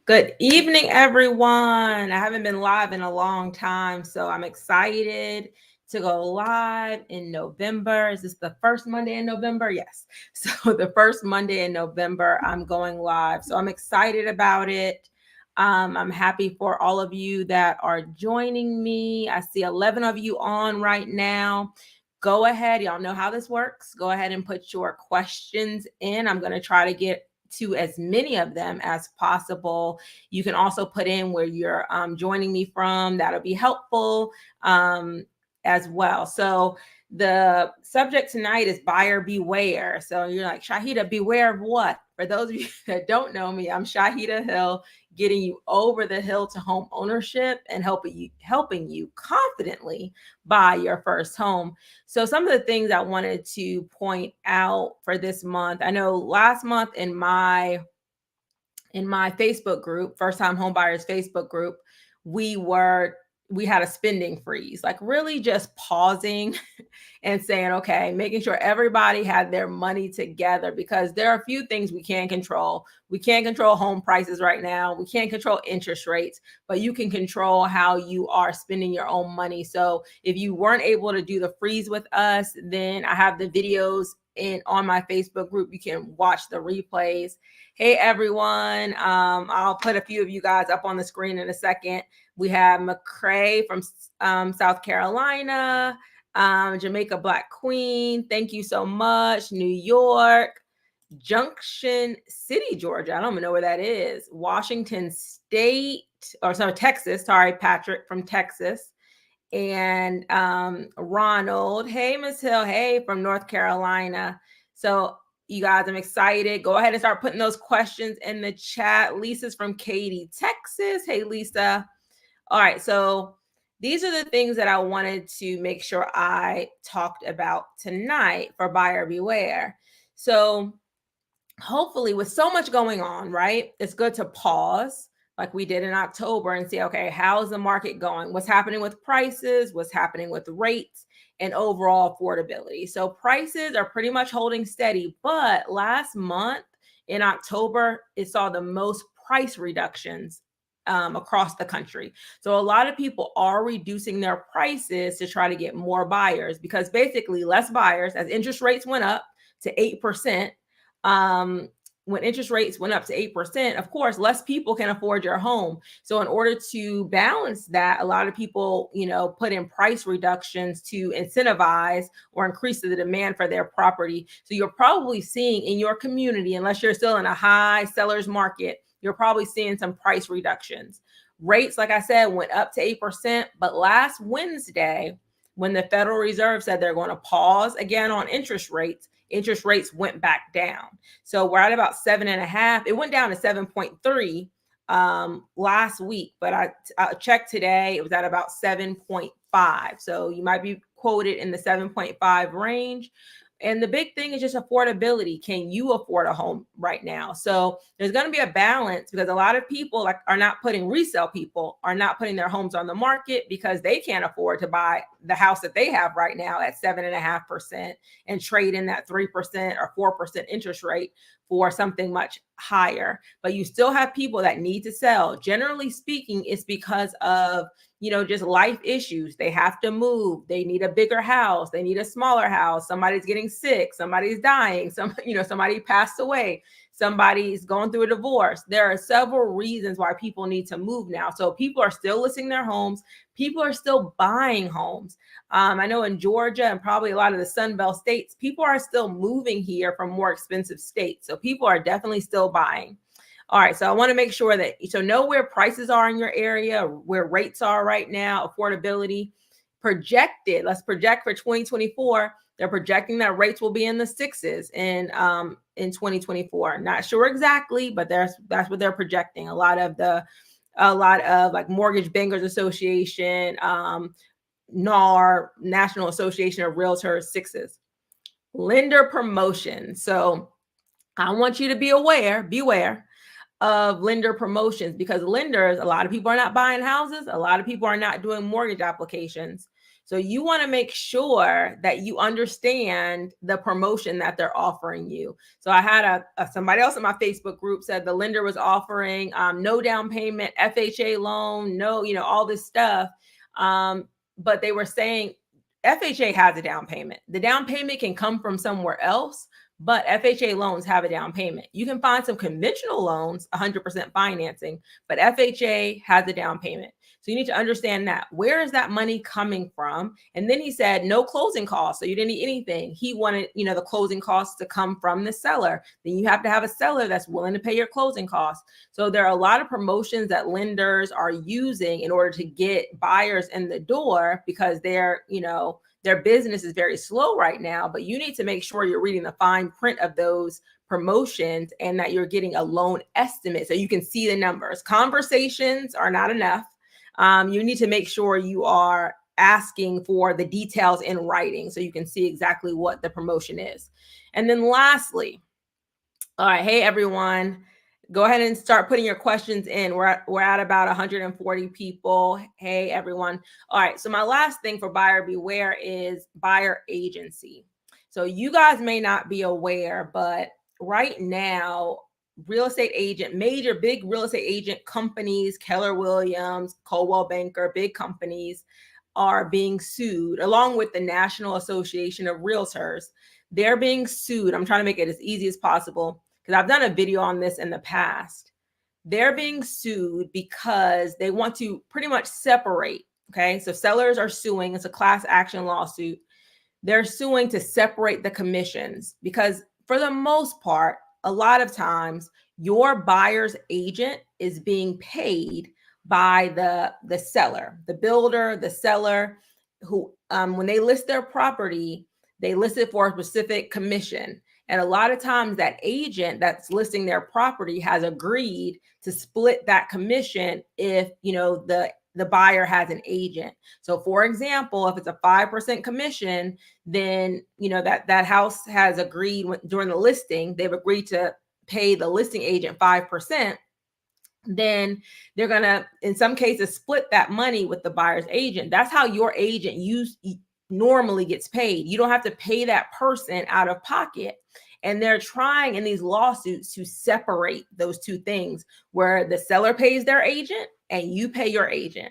Good evening, everyone. I haven't been live in a long time, so I'm excited to go live in November. Is this the first Monday in November? Yes. So the first Monday in November, I'm going live. So I'm excited about it. I'm happy for all of you that are joining me. I see 11 of you on right now. Go ahead. Y'all know how this works. Go ahead and put your questions in. I'm going to try to get to as many of them as possible. You can also put in where you're joining me from. That'll be helpful as well. So the subject tonight is buyer beware. So you're like, Shahida, beware of what? For those of you that don't know me, I'm Shahida Hill, getting you over the hill to home ownership and helping you confidently buy your first home. So some of the things I wanted to point out for this month, I know last month in my Facebook group, First Time Homebuyers Facebook group, we had a spending freeze, like really just pausing and saying, okay, making sure everybody had their money together, because there are a few things we can't control. We can't control home prices right now. We can't control interest rates, but you can control how you are spending your own money. So if you weren't able to do the freeze with us, then I have the videos on my Facebook group. You can watch the replays. Hey, everyone. I'll put a few of you guys up on the screen in a second. We have McCray from South Carolina, Jamaica Black Queen. Thank you so much. New York, Junction City, Georgia. I don't even know where that is. Washington State, Texas. Sorry, Patrick from Texas. And Ronald. Hey, Miss Hill. Hey, from North Carolina. So you guys, I'm excited. Go ahead and start putting those questions in the chat. Lisa's from Katy, Texas. Hey, Lisa. All right. So these are the things that I wanted to make sure I talked about tonight for buyer beware. So hopefully, with so much going on, right, it's good to pause like we did in October and see, okay, how's the market going? What's happening with prices? What's happening with rates and overall affordability? So prices are pretty much holding steady, but last month in October, it saw the most price reductions across the country. So a lot of people are reducing their prices to try to get more buyers, because basically less buyers, as interest rates went up to 8%. When interest rates went up to 8%, of course, less people can afford your home. So in order to balance that, a lot of people, put in price reductions to incentivize or increase the demand for their property. So you're probably seeing in your community, unless you're still in a high seller's market, you're probably seeing some price reductions. Rates, like I said, went up to 8%, but last Wednesday, when the Federal Reserve said they're going to pause again on interest rates went back down. So we're at about 7.5. It went down to 7.3 last week, but I checked today, it was at about 7.5. So you might be quoted in the 7.5 range. And the big thing is just affordability. Can you afford a home right now? So there's going to be a balance, because a lot of people resale people are not putting their homes on the market because they can't afford to buy the house that they have right now at 7.5% and trade in that 3% or 4% interest rate for something much higher. But you still have people that need to sell. Generally speaking, it's because of just life issues. They have to move. They need a bigger house. They need a smaller house. Somebody's getting sick. Somebody's dying. Somebody passed away. Somebody's going through a divorce. There are several reasons why people need to move now. So people are still listing their homes. People are still buying homes. I know in Georgia and probably a lot of the Sun Belt states, people are still moving here from more expensive states. So people are definitely still buying. All right, so I want to make sure that know where prices are in your area, where rates are right now, affordability projected. Let's project for 2024. They're projecting that rates will be in the 6s in 2024. Not sure exactly, but that's what they're projecting. A lot of like Mortgage Bankers Association, NAR, National Association of Realtors, 6s. Lender promotion. So I want you to beware of lender promotions, because lenders, a lot of people are not buying houses. A lot of people are not doing mortgage applications. So you want to make sure that you understand the promotion that they're offering you. So I had somebody else in my Facebook group said the lender was offering no down payment, FHA loan, no, all this stuff. But they were saying FHA has a down payment. The down payment can come from somewhere else, but FHA loans have a down payment. You can find some conventional loans, 100% financing, but FHA has a down payment. So you need to understand that. Where is that money coming from? And then he said no closing costs. So you didn't need anything. He wanted, the closing costs to come from the seller. Then you have to have a seller that's willing to pay your closing costs. So there are a lot of promotions that lenders are using in order to get buyers in the door because they're, their business is very slow right now, but you need to make sure you're reading the fine print of those promotions and that you're getting a loan estimate so you can see the numbers. Conversations are not enough. You need to make sure you are asking for the details in writing so you can see exactly what the promotion is. And then lastly, all right, hey everyone, go ahead and start putting your questions in. We're at about 140 people. Hey everyone. All right, so my last thing for buyer beware is buyer agency. So you guys may not be aware, but right now, real estate agent, major big real estate agent companies, Keller Williams, Coldwell Banker, big companies are being sued along with the National Association of Realtors. They're being sued. I'm trying to make it as easy as possible because I've done a video on this in the past. They're being sued because they want to pretty much separate. Okay. So sellers are suing. It's a class action lawsuit. They're suing to separate the commissions because for the most part, a lot of times your buyer's agent is being paid by the seller, the builder, the seller who, when they list their property, they list it for a specific commission. And a lot of times that agent that's listing their property has agreed to split that commission if, the buyer has an agent. So for example, if it's a 5% commission, then, that house has agreed during the listing, they've agreed to pay the listing agent 5%. Then they're going to, in some cases, split that money with the buyer's agent. That's how your agent normally gets paid. You don't have to pay that person out of pocket. And they're trying in these lawsuits to separate those two things where the seller pays their agent and you pay your agent.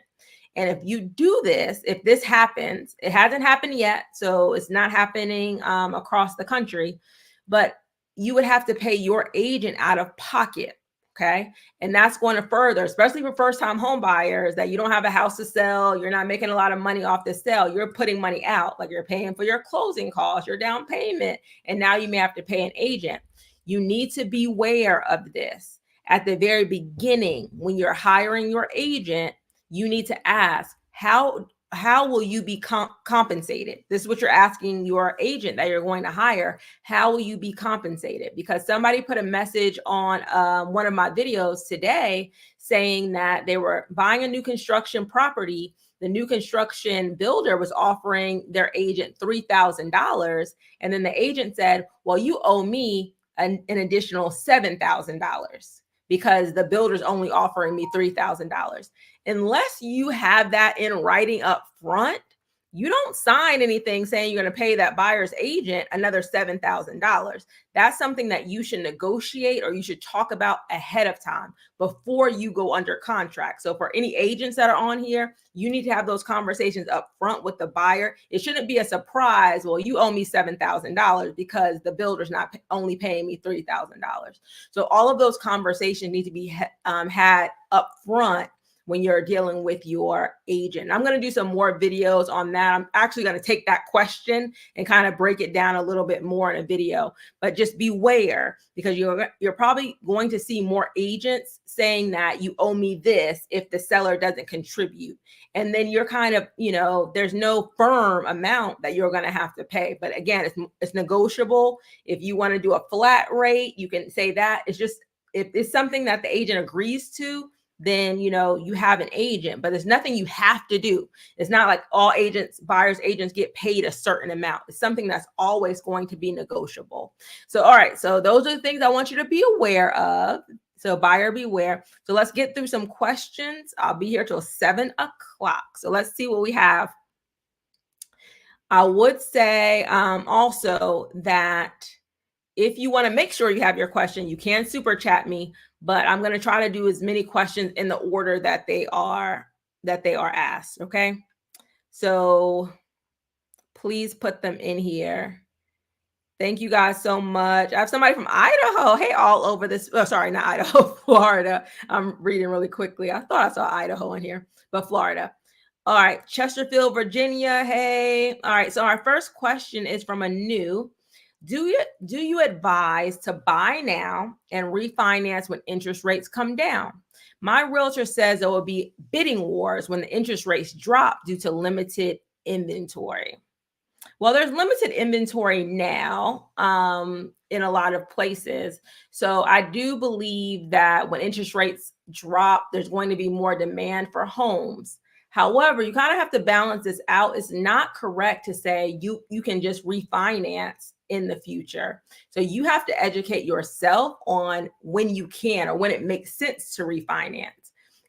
And if you do this, if this happens, it hasn't happened yet, so it's not happening across the country, but you would have to pay your agent out of pocket. Okay. And that's going to further, especially for first time home buyers, that you don't have a house to sell. You're not making a lot of money off the sale. You're putting money out, like you're paying for your closing costs, your down payment. And now you may have to pay an agent. You need to be aware of this at the very beginning. When you're hiring your agent, you need to ask, how will you be compensated? This is what you're asking your agent that you're going to hire. How will you be compensated? Because somebody put a message on one of my videos today saying that they were buying a new construction property. The new construction builder was offering their agent $3,000. And then the agent said, well, you owe me an additional $7,000 because the builder's only offering me $3,000. Unless you have that in writing up front, you don't sign anything saying you're going to pay that buyer's agent another $7,000. That's something that you should negotiate or you should talk about ahead of time before you go under contract. So for any agents that are on here, you need to have those conversations up front with the buyer. It shouldn't be a surprise. Well, you owe me $7,000 because the builder's not only paying me $3,000. So all of those conversations need to be had up front when you're dealing with your agent. I'm going to do some more videos on that. I'm actually going to take that question and kind of break it down a little bit more in a video, but just beware because you're probably going to see more agents saying that you owe me this if the seller doesn't contribute. And then you're kind of, there's no firm amount that you're going to have to pay. But again, it's negotiable. If you want to do a flat rate, you can say that. It's just, if it's something that the agent agrees to, then, you have an agent, but there's nothing you have to do. It's not like all buyers agents get paid a certain amount. It's something that's always going to be negotiable. So, all right. So those are the things I want you to be aware of. So buyer beware. So let's get through some questions. I'll be here till 7 o'clock. So let's see what we have. I would say also that if you want to make sure you have your question, you can super chat me, but I'm going to try to do as many questions in the order that they are asked. Okay. So please put them in here. Thank you guys so much. I have somebody from Idaho. Hey, all over this. Oh, sorry, not Idaho, Florida. I'm reading really quickly. I thought I saw Idaho in here, but Florida. All right, Chesterfield, Virginia. Hey. All right. So our first question is from a new. Do you advise to buy now and refinance when interest rates come down? My realtor says there will be bidding wars when the interest rates drop due to limited inventory. Well, there's limited inventory now in a lot of places. So I do believe that when interest rates drop, there's going to be more demand for homes. However, you kind of have to balance this out. It's not correct to say you can just refinance in the future. So you have to educate yourself on when you can or when it makes sense to refinance.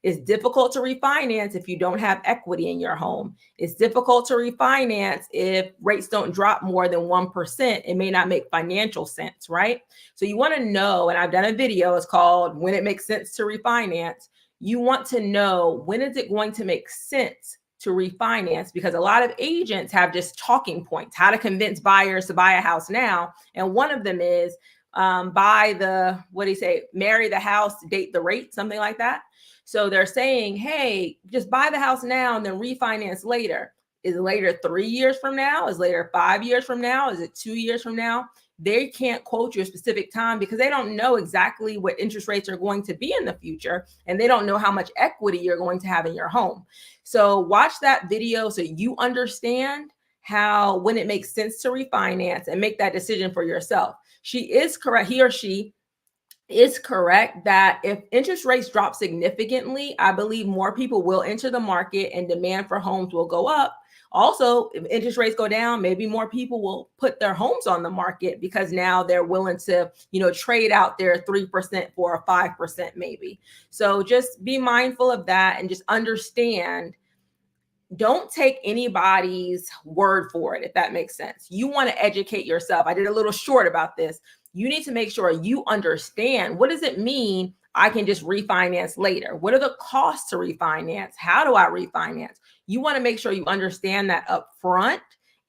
It's difficult to refinance if you don't have equity in your home. It's difficult to refinance if rates don't drop more than 1%. It may not make financial sense, right? So you want to know, and I've done a video, it's called When It Makes Sense to Refinance. You want to know, when is it going to make sense to refinance? Because a lot of agents have just talking points, how to convince buyers to buy a house now. And one of them is buy the, what do you say, marry the house, date the rate, something like that. So they're saying, hey, just buy the house now and then refinance later. Is it later 3 years from now? Is it later 5 years from now? Is it 2 years from now? They can't quote you a specific time because they don't know exactly what interest rates are going to be in the future. And they don't know how much equity you're going to have in your home. So watch that video so you understand how, when it makes sense to refinance, and make that decision for yourself. She is correct. He or she is correct that if interest rates drop significantly, I believe more people will enter the market and demand for homes will go up. Also, if interest rates go down, maybe more people will put their homes on the market because now they're willing to, trade out their 3% for a 5% maybe. So just be mindful of that and just understand, don't take anybody's word for it, if that makes sense. You want to educate yourself. I did a little short about this. You need to make sure you understand, what does it mean I can just refinance later? What are the costs to refinance? How do I refinance? You want to make sure you understand that up front,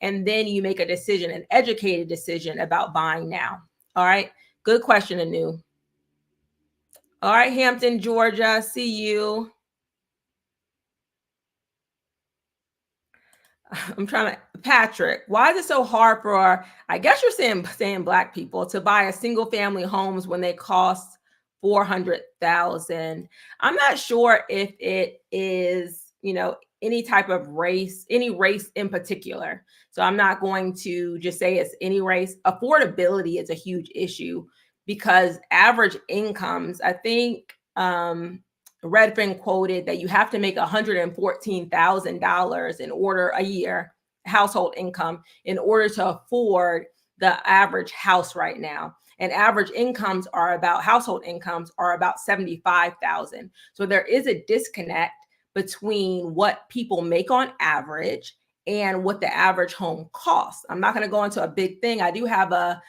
and then you make a decision, an educated decision about buying now. All right. Good question, Anu. All right, Hampton, Georgia. See you. I'm trying to, Patrick, why is it so hard for, I guess you're saying Black people to buy a single family homes when they cost 400,000? I'm not sure if it is, any type of race, any race in particular. So I'm not going to just say it's any race. Affordability is a huge issue because average incomes, I think, Redfin quoted that you have to make $114,000 in order a year, household income, in order to afford the average house right now. And average household incomes are about 75,000. So there is a disconnect between what people make on average and what the average home costs. I'm not going to go into a big thing. I do have a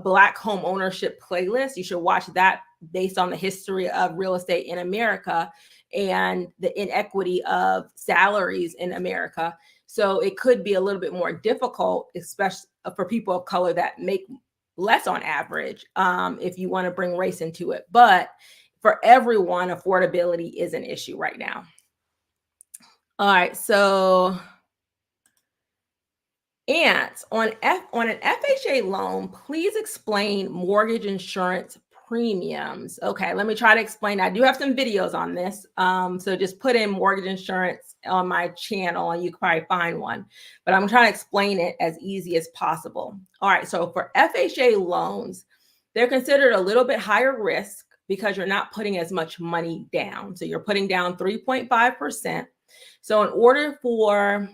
Black home ownership playlist. You should watch that, based on the history of real estate in America and the inequity of salaries in America. So it could be a little bit more difficult, especially for people of color that make less on average, if you want to bring race into it. But for everyone, affordability is an issue right now. All right, so Ants, on an FHA loan, please explain mortgage insurance premiums. Okay, let me try to explain. I do have some videos on this. So just put in mortgage insurance on my channel and you can probably find one. But I'm trying to explain it as easy as possible. All right, so for FHA loans, they're considered a little bit higher risk because you're not putting as much money down. So you're putting down 3.5%. So in order for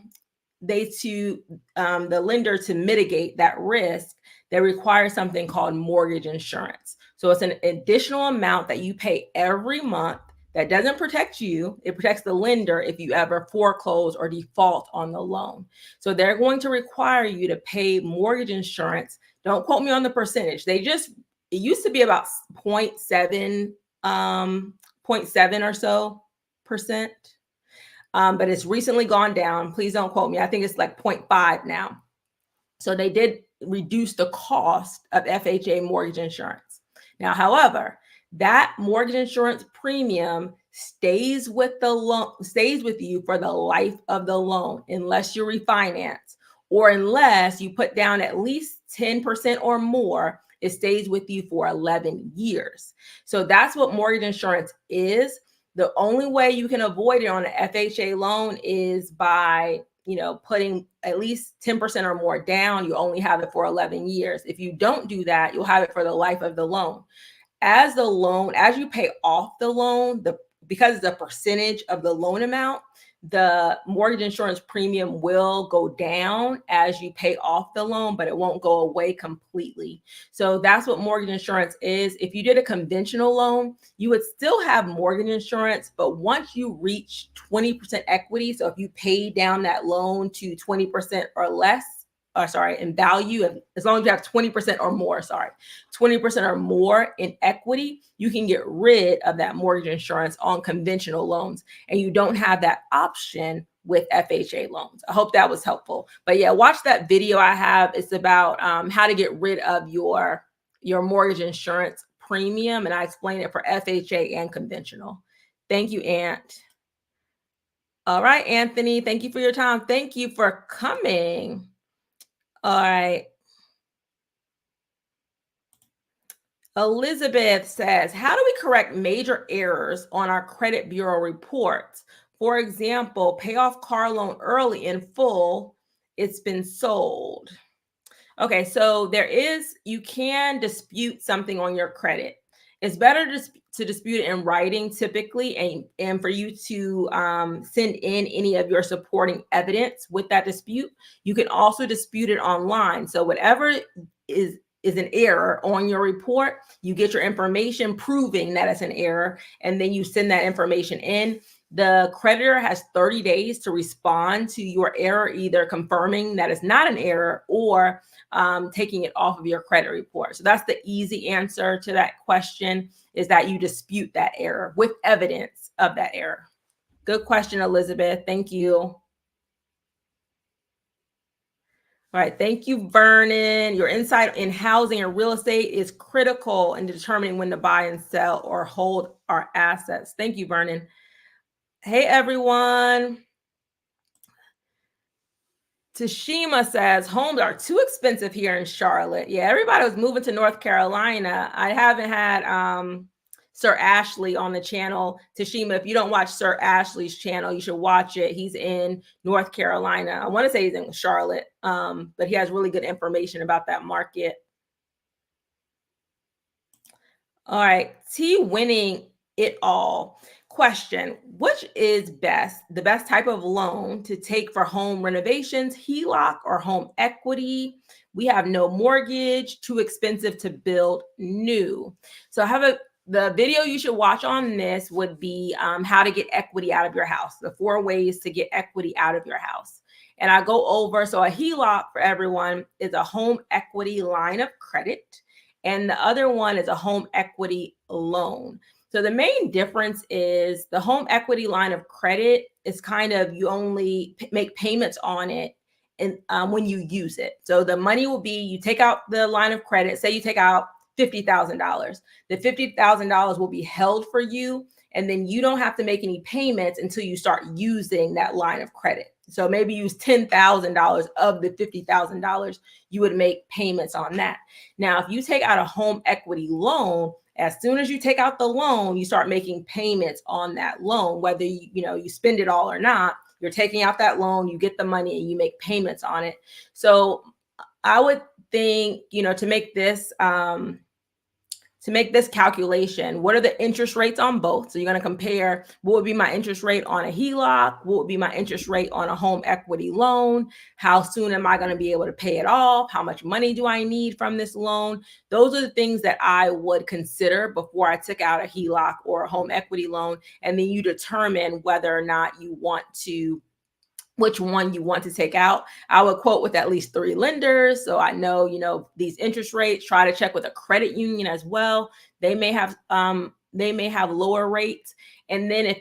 the lender to mitigate that risk, they require something called mortgage insurance. So it's an additional amount that you pay every month That doesn't protect you. It protects the lender if you ever foreclose or default on the loan. So they're going to require you to pay mortgage insurance. Don't quote me on the percentage. It used to be about 0.7, 0.7 or so percent. But it's recently gone down. Please don't quote me. I think it's like 0.5 now. So they did reduce the cost of FHA mortgage insurance. Now, however, that mortgage insurance premium stays with you for the life of the loan, unless you refinance or unless you put down at least 10% or more. It stays with you for 11 years. So that's what mortgage insurance is. The only way you can avoid it on an FHA loan is by putting at least 10% or more down. You only have it for 11 years. If you don't do that, you'll have it for the life of the loan. As you pay off the loan, because it's a percentage of the loan amount, the mortgage insurance premium will go down as you pay off the loan, but it won't go away completely. So that's what mortgage insurance is. If you did a conventional loan, you would still have mortgage insurance, but once you reach 20% equity, so if you pay down that loan to 20% or less, in value, as long as you have 20% or more, 20% or more in equity, you can get rid of that mortgage insurance on conventional loans. And you don't have that option with FHA loans. I hope that was helpful. But yeah, watch that video I have. It's about how to get rid of your mortgage insurance premium. And I explain it for FHA and conventional. Thank you, Aunt. All right, Anthony, thank you for your time. Thank you for coming. All right. Elizabeth says, how do we correct major errors on our credit bureau reports? For example, pay off car loan early in full. It's been sold. Okay, so you can dispute something on your credit. It's better to dispute it in writing typically, and for you to send in any of your supporting evidence with that dispute. You can also dispute it online. So whatever is an error on your report, you get your information proving that it's an error, and then you send that information in. The creditor has 30 days to respond to your error, either confirming that it's not an error or taking it off of your credit report. So that's the easy answer to that question, is that you dispute that error with evidence of that error. Good question, Elizabeth. Thank you. All right. Thank you, Vernon. Your insight in housing and real estate is critical in determining when to buy and sell or hold our assets. Thank you, Vernon. Hey, everyone. Tashima says, homes are too expensive here in Charlotte. Yeah, everybody was moving to North Carolina. I haven't had Sir Ashley on the channel. Tashima, if you don't watch Sir Ashley's channel, you should watch it. He's in North Carolina. I want to say he's in Charlotte, but he has really good information about that market. All right, T winning it all. Question, which is the best type of loan to take for home renovations, HELOC or home equity? We have no mortgage, too expensive to build new. So the video you should watch on this would be how to get equity out of your house, the 4 ways to get equity out of your house. And I go over, so a HELOC for everyone is a home equity line of credit. And the other one is a home equity loan. So the main difference is the home equity line of credit is kind of, you only make payments on it and when you use it. So the money will be, you take out the line of credit, say you take out $50,000. The $50,000 will be held for you, and then you don't have to make any payments until you start using that line of credit. So maybe use $10,000 of the $50,000, you would make payments on that. Now, if you take out a home equity loan, as soon as you take out the loan, you start making payments on that loan, whether you spend it all or not. You're taking out that loan, you get the money, and you make payments on it. So I would think, to make this to make this calculation, what are the interest rates on both? So you're going to compare what would be my interest rate on a HELOC, what would be my interest rate on a home equity loan, how soon am I going to be able to pay it off, how much money do I need from this loan? Those are the things that I would consider before I took out a HELOC or a home equity loan. And then you determine whether or not you want to, which one you want to take out. I would quote with at least 3 lenders. So I know, these interest rates. Try to check with a credit union as well. They may have lower rates. And then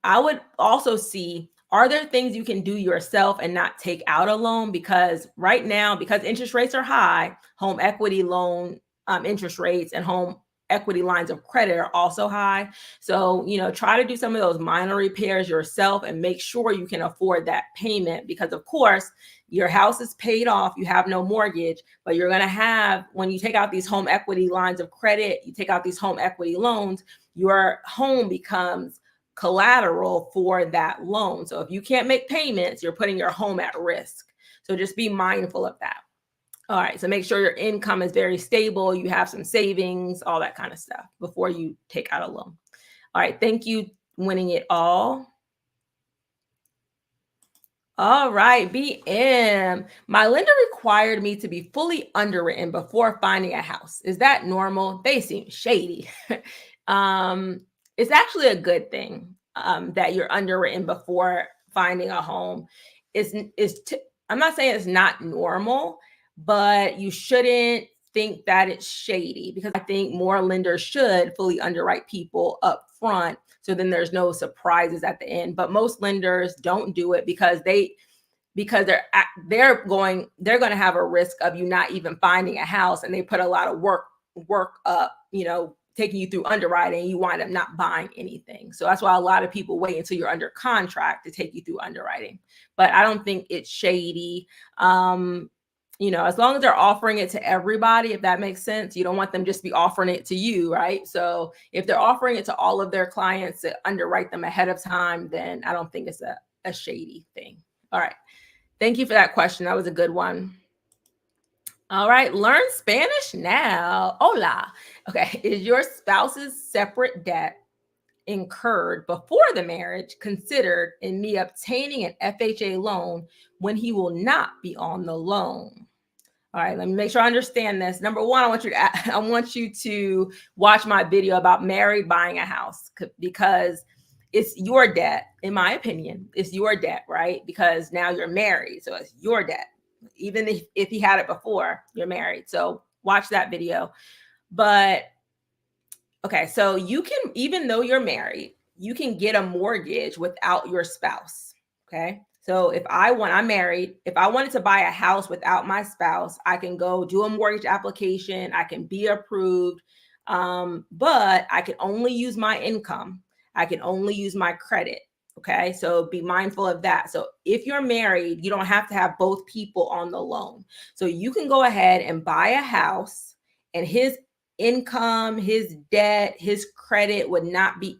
I would also see, are there things you can do yourself and not take out a loan? Because right now, because interest rates are high, home equity loan interest rates and home equity lines of credit are also high. So, try to do some of those minor repairs yourself and make sure you can afford that payment, because of course, your house is paid off, you have no mortgage, but you're going to have, when you take out these home equity lines of credit, you take out these home equity loans, your home becomes collateral for that loan. So if you can't make payments, you're putting your home at risk. So just be mindful of that. All right, so make sure your income is very stable, you have some savings, all that kind of stuff before you take out a loan. All right, thank you, Winning It All. All right, BM. My lender required me to be fully underwritten before finding a house. Is that normal? They seem shady. It's actually a good thing that you're underwritten before finding a home. I'm not saying it's not normal, but you shouldn't think that it's shady, because I think more lenders should fully underwrite people up front, so then there's no surprises at the end. But most lenders don't do it because they're going to have a risk of you not even finding a house, and they put a lot of work up, taking you through underwriting. You wind up not buying anything. So that's why a lot of people wait until you're under contract to take you through underwriting. But I don't think it's shady. As long as they're offering it to everybody, if that makes sense. You don't want them just be offering it to you, right? So if they're offering it to all of their clients to underwrite them ahead of time, then I don't think it's a shady thing. All right. Thank you for that question. That was a good one. All right. Learn Spanish now. Hola. Okay. Is your spouse's separate debt incurred before the marriage considered in me obtaining an FHA loan when he will not be on the loan? All right, let me make sure I understand this. Number one, I want you to watch my video about married buying a house, because it's your debt. In my opinion, it's your debt, right? Because now you're married, so it's your debt. Even if he had it before, you're married. So watch that video. But okay, so you can, even though you're married, you can get a mortgage without your spouse. Okay. So I'm married, if I wanted to buy a house without my spouse, I can go do a mortgage application. I can be approved. But I can only use my income. I can only use my credit. Okay. So be mindful of that. So if you're married, you don't have to have both people on the loan. So you can go ahead and buy a house, and his income, his debt, his credit would not be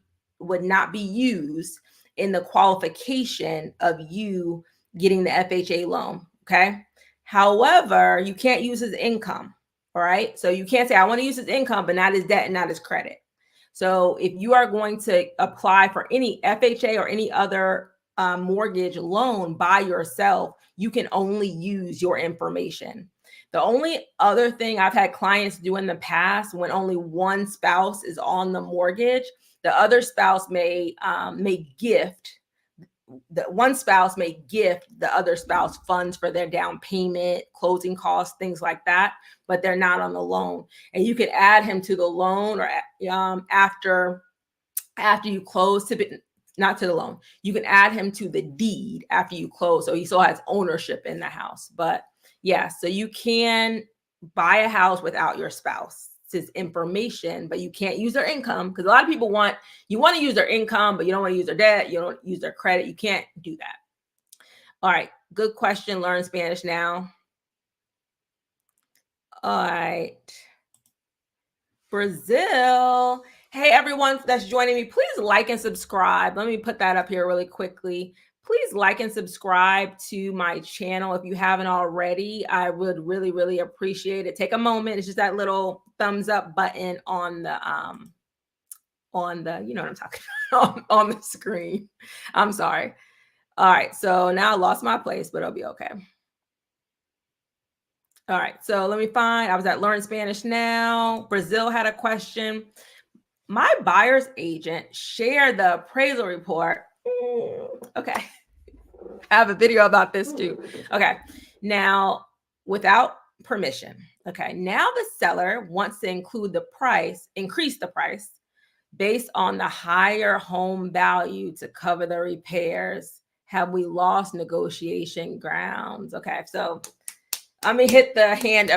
used in the qualification of you getting the FHA loan. Okay. However, you can't use his income. All right. So you can't say, I want to use his income, but not his debt and not his credit. So if you are going to apply for any FHA or any other mortgage loan by yourself, you can only use your information. The only other thing I've had clients do in the past, when only one spouse is on the mortgage, the other spouse may gift. The one spouse may gift the other spouse funds for their down payment, closing costs, things like that, but they're not on the loan. And you can add him to the loan, or after you close, not to the loan. You can add him to the deed after you close, so he still has ownership in the house. But yeah, so you can buy a house without your spouse's information, but you can't use their income, because a lot of people want to use their income, but you don't want to use their debt, you don't use their credit. You can't do that. All right, good question. Learn Spanish now. All right. Brazil. Hey, everyone that's joining me, please like and subscribe. Let me put that up here really quickly. Please like and subscribe to my channel if you haven't already. I would really, really appreciate it. Take a moment. It's just that little thumbs up button on the you know what I'm talking about, on the screen. I'm sorry. All right, so now I lost my place, but it'll be okay. All right, so let me find. I was at Learn Spanish Now. Brazil had a question. My buyer's agent shared the appraisal report. Okay. I have a video about this too. Okay. Now, without permission. Okay. Now the seller wants to increase the price based on the higher home value to cover the repairs. Have we lost negotiation grounds? Okay. So let me hit the hand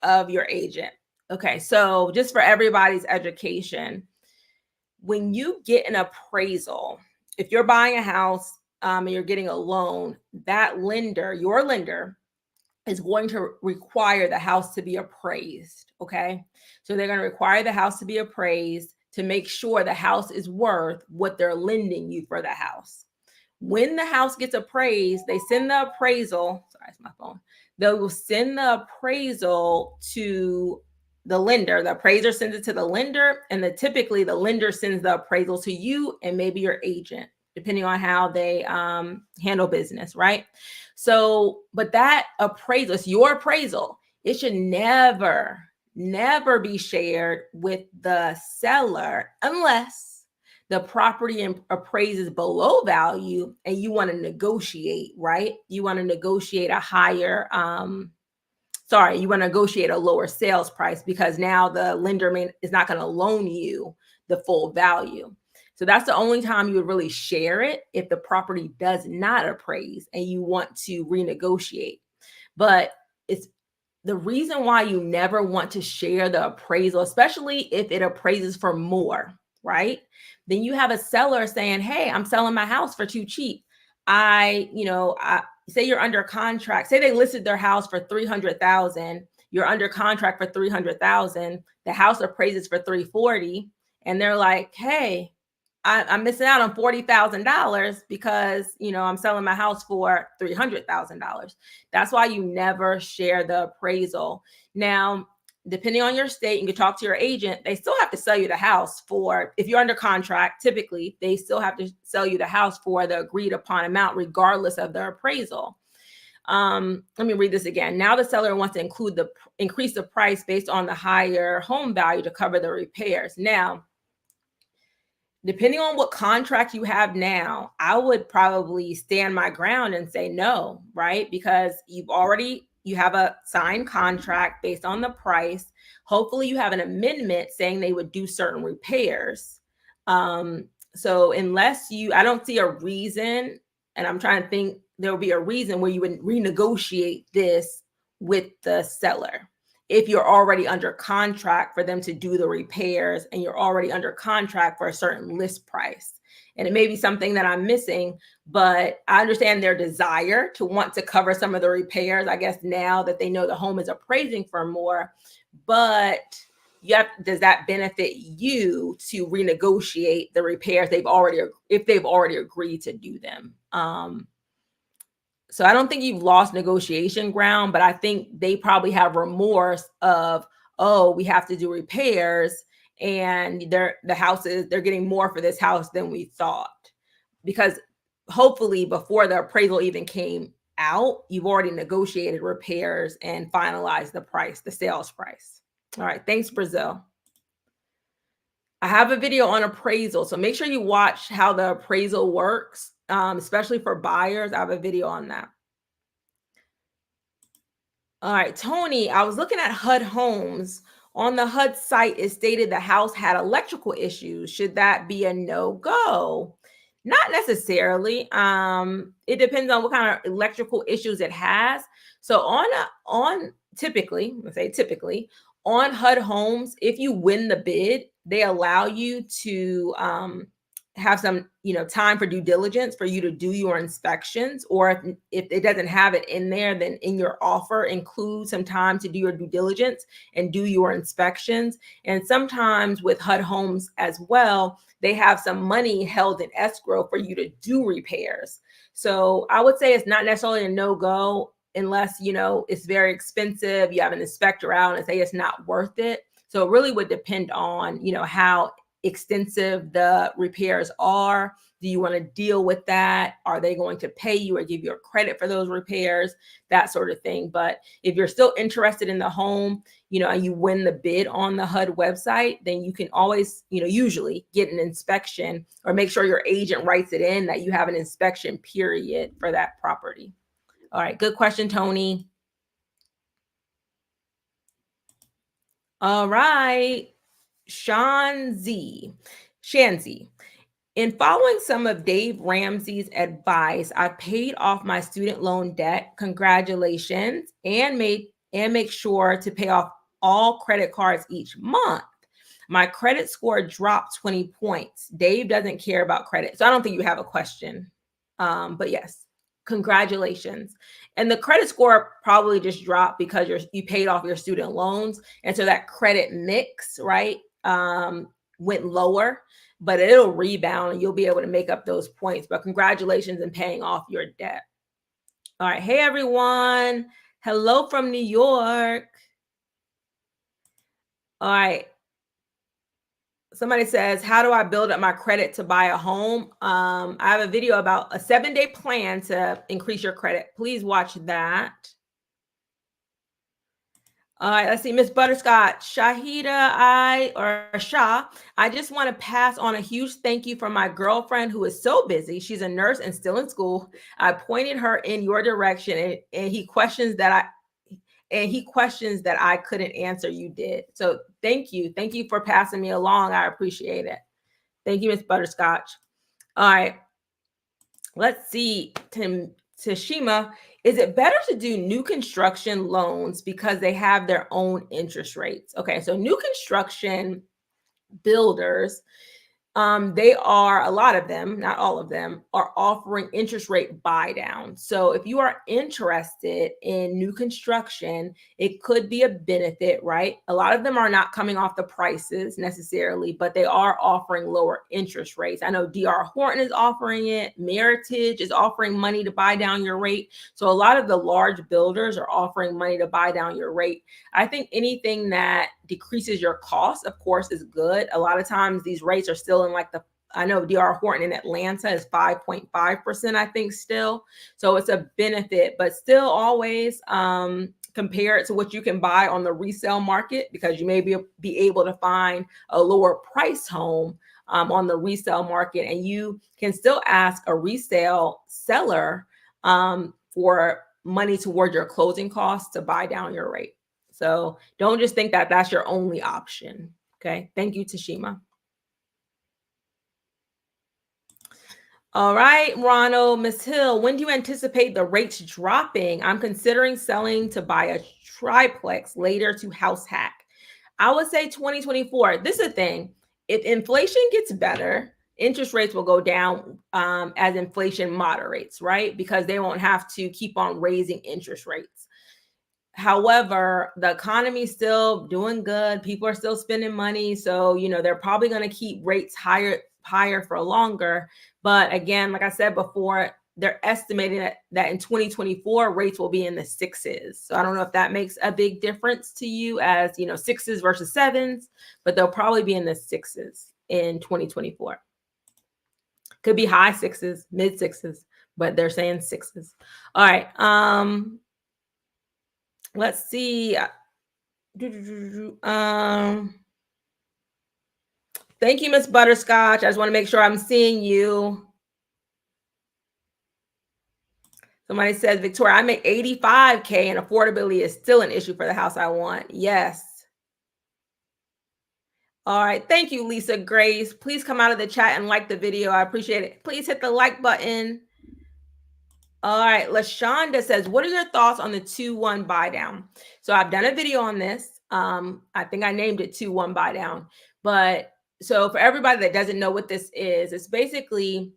of your agent. Okay. So just for everybody's education, when you get an appraisal, if you're buying a house and you're getting a loan, that lender, your lender, is going to require the house to be appraised. Okay. So they're going to require the house to be appraised to make sure the house is worth what they're lending you for the house. When the house gets appraised, they send the appraisal. Sorry, it's my phone. They will send the appraisal to the lender. The appraiser sends it to the lender, and typically the lender sends the appraisal to you and maybe your agent, depending on how they handle business, right? So, but that appraisal, it's your appraisal. It should never be shared with the seller unless the property appraises below value and you want to negotiate, right? You want to negotiate a higher, you want to negotiate a lower sales price because now the lender is not going to loan you the full value. So that's the only time you would really share it, if the property does not appraise and you want to renegotiate. But it's the reason why you never want to share the appraisal, especially if it appraises for more, right? Then you have a seller saying, hey, I'm selling my house for too cheap. I say you're under contract. Say they listed their house for $300,000. You're under contract for $300,000. The house appraises for $340,000, and they're like, hey, I'm missing out on $40,000 because, I'm selling my house for $300,000. That's why you never share the appraisal. Now, depending on your state, you can talk to your agent. They still have to sell you the house if you're under contract, typically, they still have to sell you the house for the agreed upon amount, regardless of their appraisal. Let me read this again. Now the seller wants to increase the price based on the higher home value to cover the repairs. Now, depending on what contract you have now, I would probably stand my ground and say no, right? Because you have a signed contract based on the price. Hopefully you have an amendment saying they would do certain repairs. So I don't see a reason, and I'm trying to think, there will be a reason where you would renegotiate this with the seller. If you're already under contract for them to do the repairs and you're already under contract for a certain list price. And it may be something that I'm missing, but I understand their desire to want to cover some of the repairs, I guess, now that they know the home is appraising for more. But does that benefit you to renegotiate the repairs if they've already agreed to do them? So I don't think you've lost negotiation ground, but I think they probably have remorse of, oh, we have to do repairs and they're getting more for this house than we thought. Because hopefully before the appraisal even came out, you've already negotiated repairs and finalized the sales price. All right. Thanks, Brazil. I have a video on appraisal, so make sure you watch how the appraisal works, especially for buyers. I have a video on that. All right, Tony, I was looking at HUD Homes. On the HUD site, it stated the house had electrical issues. Should that be a no-go? Not necessarily. It depends on what kind of electrical issues it has. So typically, on HUD Homes, if you win the bid, they allow you to have some, time for due diligence for you to do your inspections, or if it doesn't have it in there, then in your offer include some time to do your due diligence and do your inspections. And sometimes with HUD homes as well, they have some money held in escrow for you to do repairs. So I would say it's not necessarily a no-go unless, it's very expensive, you have an inspector out and say it's not worth it. So it really would depend on, how extensive the repairs are. Do you want to deal with that? Are they going to pay you or give you a credit for those repairs? That sort of thing. But if you're still interested in the home, and you win the bid on the HUD website, then you can always, usually get an inspection, or make sure your agent writes it in that you have an inspection period for that property. All right. Good question, Tony. All right. Shanzi. In following some of Dave Ramsey's advice, I paid off my student loan debt. Congratulations. And make sure to pay off all credit cards each month. My credit score dropped 20 points. Dave doesn't care about credit. So I don't think you have a question. But yes, congratulations. And the credit score probably just dropped because you paid off your student loans. And so that credit mix, right, went lower, but it'll rebound and you'll be able to make up those points. But congratulations in paying off your debt. All right. Hey, everyone. Hello from New York. All right. Somebody says, how do I build up my credit to buy a home? I have a video about a 7-day plan to increase your credit. Please watch that. All right, let's see. Miss Butterscotch, Shah. I just want to pass on a huge thank you from my girlfriend who is so busy. She's a nurse and still in school. I pointed her in your direction, and he questions that I couldn't answer. You did. So thank you. Thank you for passing me along. I appreciate it. Thank you, Miss Butterscotch. All right. Let's see. Tashima, is it better to do new construction loans because they have their own interest rates? Okay, so new construction builders, they are, a lot of them, not all of them, are offering interest rate buy down. So if you are interested in new construction, it could be a benefit, right? A lot of them are not coming off the prices necessarily, but they are offering lower interest rates. I know DR Horton is offering it. Meritage is offering money to buy down your rate. So a lot of the large builders are offering money to buy down your rate. I think anything that decreases your cost, of course, is good. A lot of times these rates are still in I know DR Horton in Atlanta is 5.5%, I think still. So it's a benefit, but still always compare it to what you can buy on the resale market, because you may be able to find a lower price home on the resale market, and you can still ask a resale seller for money toward your closing costs to buy down your rate. So don't just think that that's your only option. Okay. Thank you, Tashima. All right, Ronald, Miss Hill, when do you anticipate the rates dropping? I'm considering selling to buy a triplex later to house hack. I would say 2024. This is the thing. If inflation gets better, interest rates will go down as inflation moderates, right? Because they won't have to keep on raising interest rates. However, the economy is still doing good. People are still spending money. So, they're probably going to keep rates higher for longer. But again, like I said before, they're estimating that in 2024, rates will be in the sixes. So I don't know if that makes a big difference to you, as, sixes versus sevens, but they'll probably be in the sixes in 2024. Could be high sixes, mid sixes, but they're saying sixes. All right. Let's see. Thank you, Miss Butterscotch. I just want to make sure I'm seeing you. Somebody says, Victoria, I make $85K and affordability is still an issue for the house I want. Yes. All right. Thank you, Lisa Grace. Please come out of the chat and like the video. I appreciate it. Please hit the like button. All right. LaShonda says, what are your thoughts on the 2-1 buy down? So I've done a video on this. I think I named it 2-1 buy down, but So for everybody that doesn't know what this is, it's basically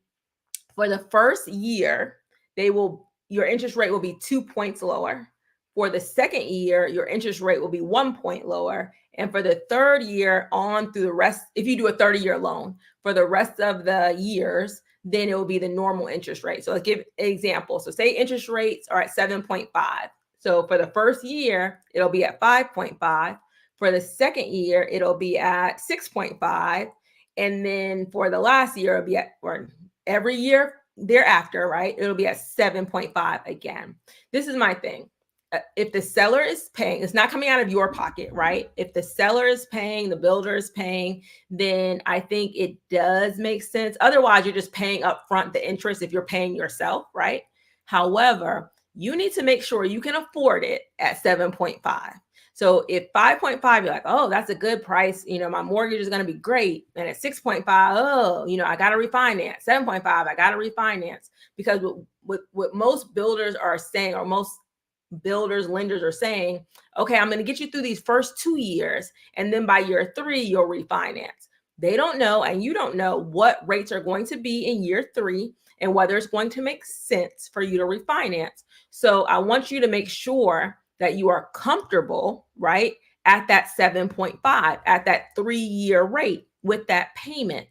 for the first year, your interest rate will be 2 points lower. For the second year, your interest rate will be 1 point lower. And for the third year on through the rest, if you do a 30-year loan, for the rest of the years, then it will be the normal interest rate. So let's give an example. So say interest rates are at 7.5. So for the first year, it'll be at 5.5. For the second year, it'll be at 6.5. And then for the last year, it'll be at, or every year thereafter, right, it'll be at 7.5 again. This is my thing. If the seller is paying, it's not coming out of your pocket, right? If the seller is paying, the builder is paying, then I think it does make sense. Otherwise, you're just paying upfront the interest if you're paying yourself, right? However, you need to make sure you can afford it at 7.5. So if 5.5, you're like, oh, that's a good price. My mortgage is going to be great. And at 6.5, oh, I got to refinance. 7.5, I got to refinance. Because what most builders are saying, or most builders, lenders are saying, okay, I'm going to get you through these first 2 years. And then by year 3, you'll refinance. They don't know, and you don't know what rates are going to be in year 3 and whether it's going to make sense for you to refinance. So I want you to make sure that you are comfortable, right, at that 7.5, at that 3-year rate with that payment,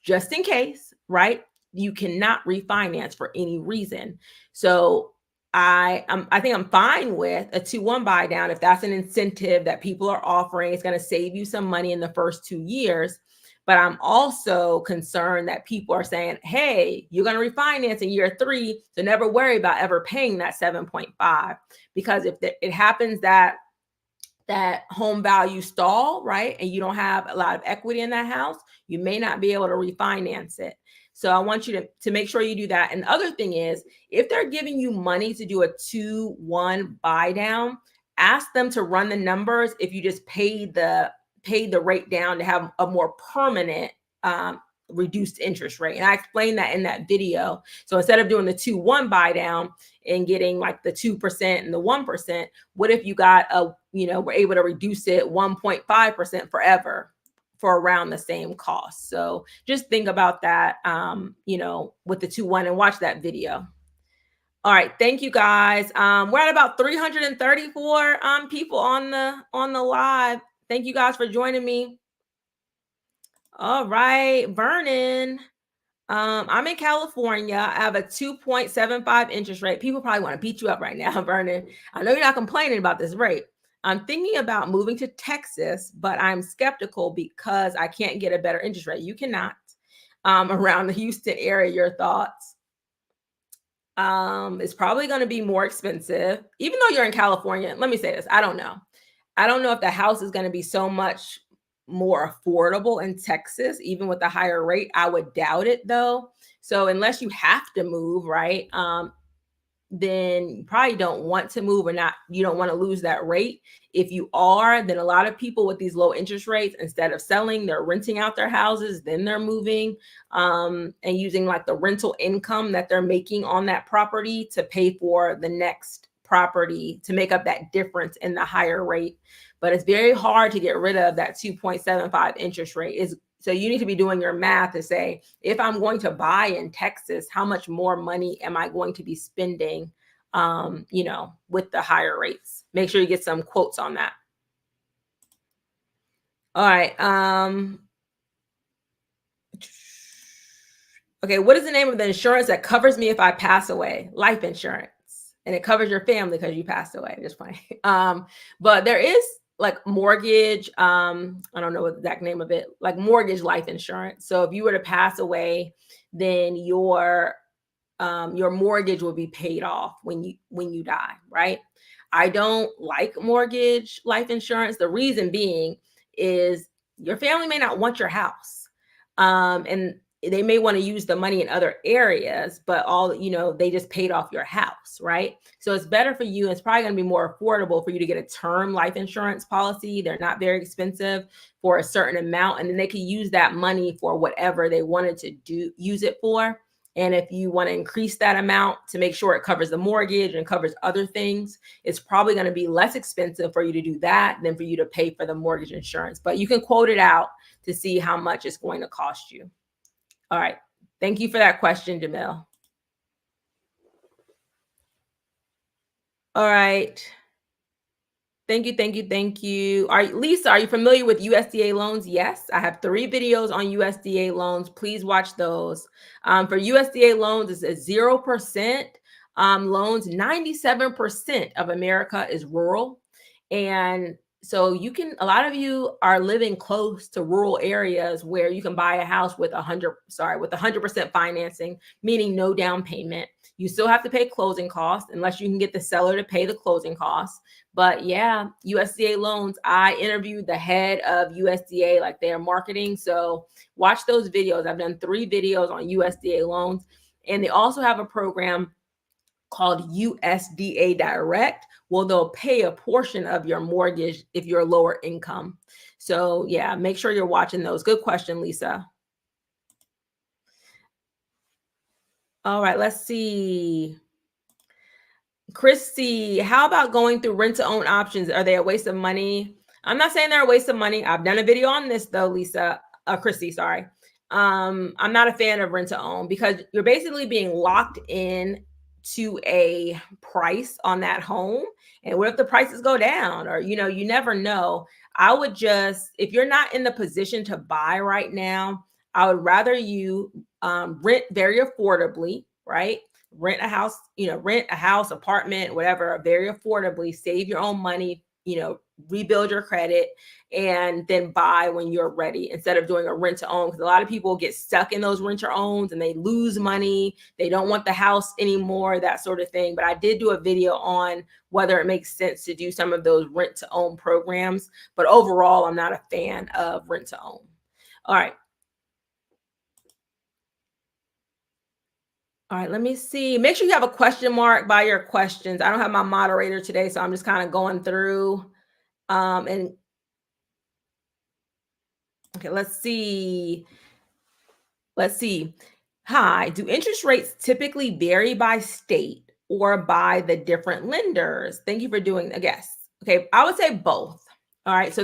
just in case, right, you cannot refinance for any reason. So I think I'm fine with a 2-1 buy down if that's an incentive that people are offering. It's going to save you some money in the first 2 years. But I'm also concerned that people are saying, hey, you're going to refinance in year 3, so never worry about ever paying that 7.5. Because if it happens that home value stall, right, and you don't have a lot of equity in that house, you may not be able to refinance it. So I want you to make sure you do that. And the other thing is, if they're giving you money to do a 2-1 buy down, ask them to run the numbers if you just paid the rate down to have a more permanent reduced interest rate. And I explained that in that video. So instead of doing the 2-1 buy down and getting like the 2% and the 1%, what if you got we're able to reduce it 1.5% forever for around the same cost? So just think about that, with the 2-1, and watch that video. All right, thank you guys. We're at about 334 people on the live. Thank you guys for joining me. All right, Vernon. I'm in California. I have a 2.75 interest rate. People probably want to beat you up right now, Vernon. I know you're not complaining about this rate. I'm thinking about moving to Texas, but I'm skeptical because I can't get a better interest rate. You cannot. Around the Houston area, your thoughts? It's probably going to be more expensive, even though you're in California. Let me say this. I don't know. I don't know if the house is going to be so much more affordable in Texas, even with the higher rate. I would doubt it though. So unless you have to move, right, then you probably don't want to move, or not, you don't want to lose that rate. If you are, then a lot of people with these low interest rates, instead of selling, they're renting out their houses, then they're moving, and using like the rental income that they're making on that property to pay for the next property to make up that difference in the higher rate. But it's very hard to get rid of that 2.75 interest rate. So you need to be doing your math to say, if I'm going to buy in Texas, how much more money am I going to be spending, with the higher rates? Make sure you get some quotes on that. All right. Okay, what is the name of the insurance that covers me if I pass away? Life insurance. And it covers your family because you passed away. Just funny. But there is like mortgage, I don't know the exact name of it, like mortgage life insurance. So if you were to pass away, then your mortgage will be paid off when you die, right? I don't like mortgage life insurance. The reason being is your family may not want your house. And they may want to use the money in other areas, but they just paid off your house, right? So it's better for you. It's probably going to be more affordable for you to get a term life insurance policy. They're not very expensive, for a certain amount, and then they can use that money for whatever they wanted to use it for. And if you want to increase that amount to make sure it covers the mortgage and covers other things, it's probably going to be less expensive for you to do that than for you to pay for the mortgage insurance. But you can quote it out to see how much it's going to cost you. All right. Thank you for that question, Jamil. All right. Thank you, thank you, thank you. Lisa, are you familiar with USDA loans? Yes, I have 3 videos on USDA loans. Please watch those. For USDA loans, it's a 0% loans. 97% of America is rural. And so a lot of you are living close to rural areas where you can buy a house with 100% financing, meaning no down payment. You still have to pay closing costs unless you can get the seller to pay the closing costs. But yeah, USDA loans, I interviewed the head of USDA, like their marketing. So watch those videos. I've done 3 videos on USDA loans. And they also have a program called USDA Direct. Well, they'll pay a portion of your mortgage if you're lower income. So yeah, make sure you're watching those. Good question, Lisa. All right, let's see. Christy, how about going through rent to own options? Are they a waste of money? I'm not saying they're a waste of money. I've done a video on this though, Christy, sorry. I'm not a fan of rent to own because you're basically being locked in to a price on that home. And what if the prices go down? Or, you never know. I would just, if you're not in the position to buy right now, I would rather you rent very affordably, right? Rent a house, apartment, whatever, very affordably, save your own money, rebuild your credit, and then buy when you're ready instead of doing a rent to own. Because a lot of people get stuck in those rent to owns and they lose money. They don't want the house anymore, that sort of thing. But I did do a video on whether it makes sense to do some of those rent to own programs. But overall, I'm not a fan of rent to own. All right. All right, let me see. Make sure you have a question mark by your questions. I don't have my moderator today, so I'm just kind of going through. And okay, let's see. Hi, do interest rates typically vary by state or by the different lenders? Thank you for doing a guess. Okay, I would say both. All right, so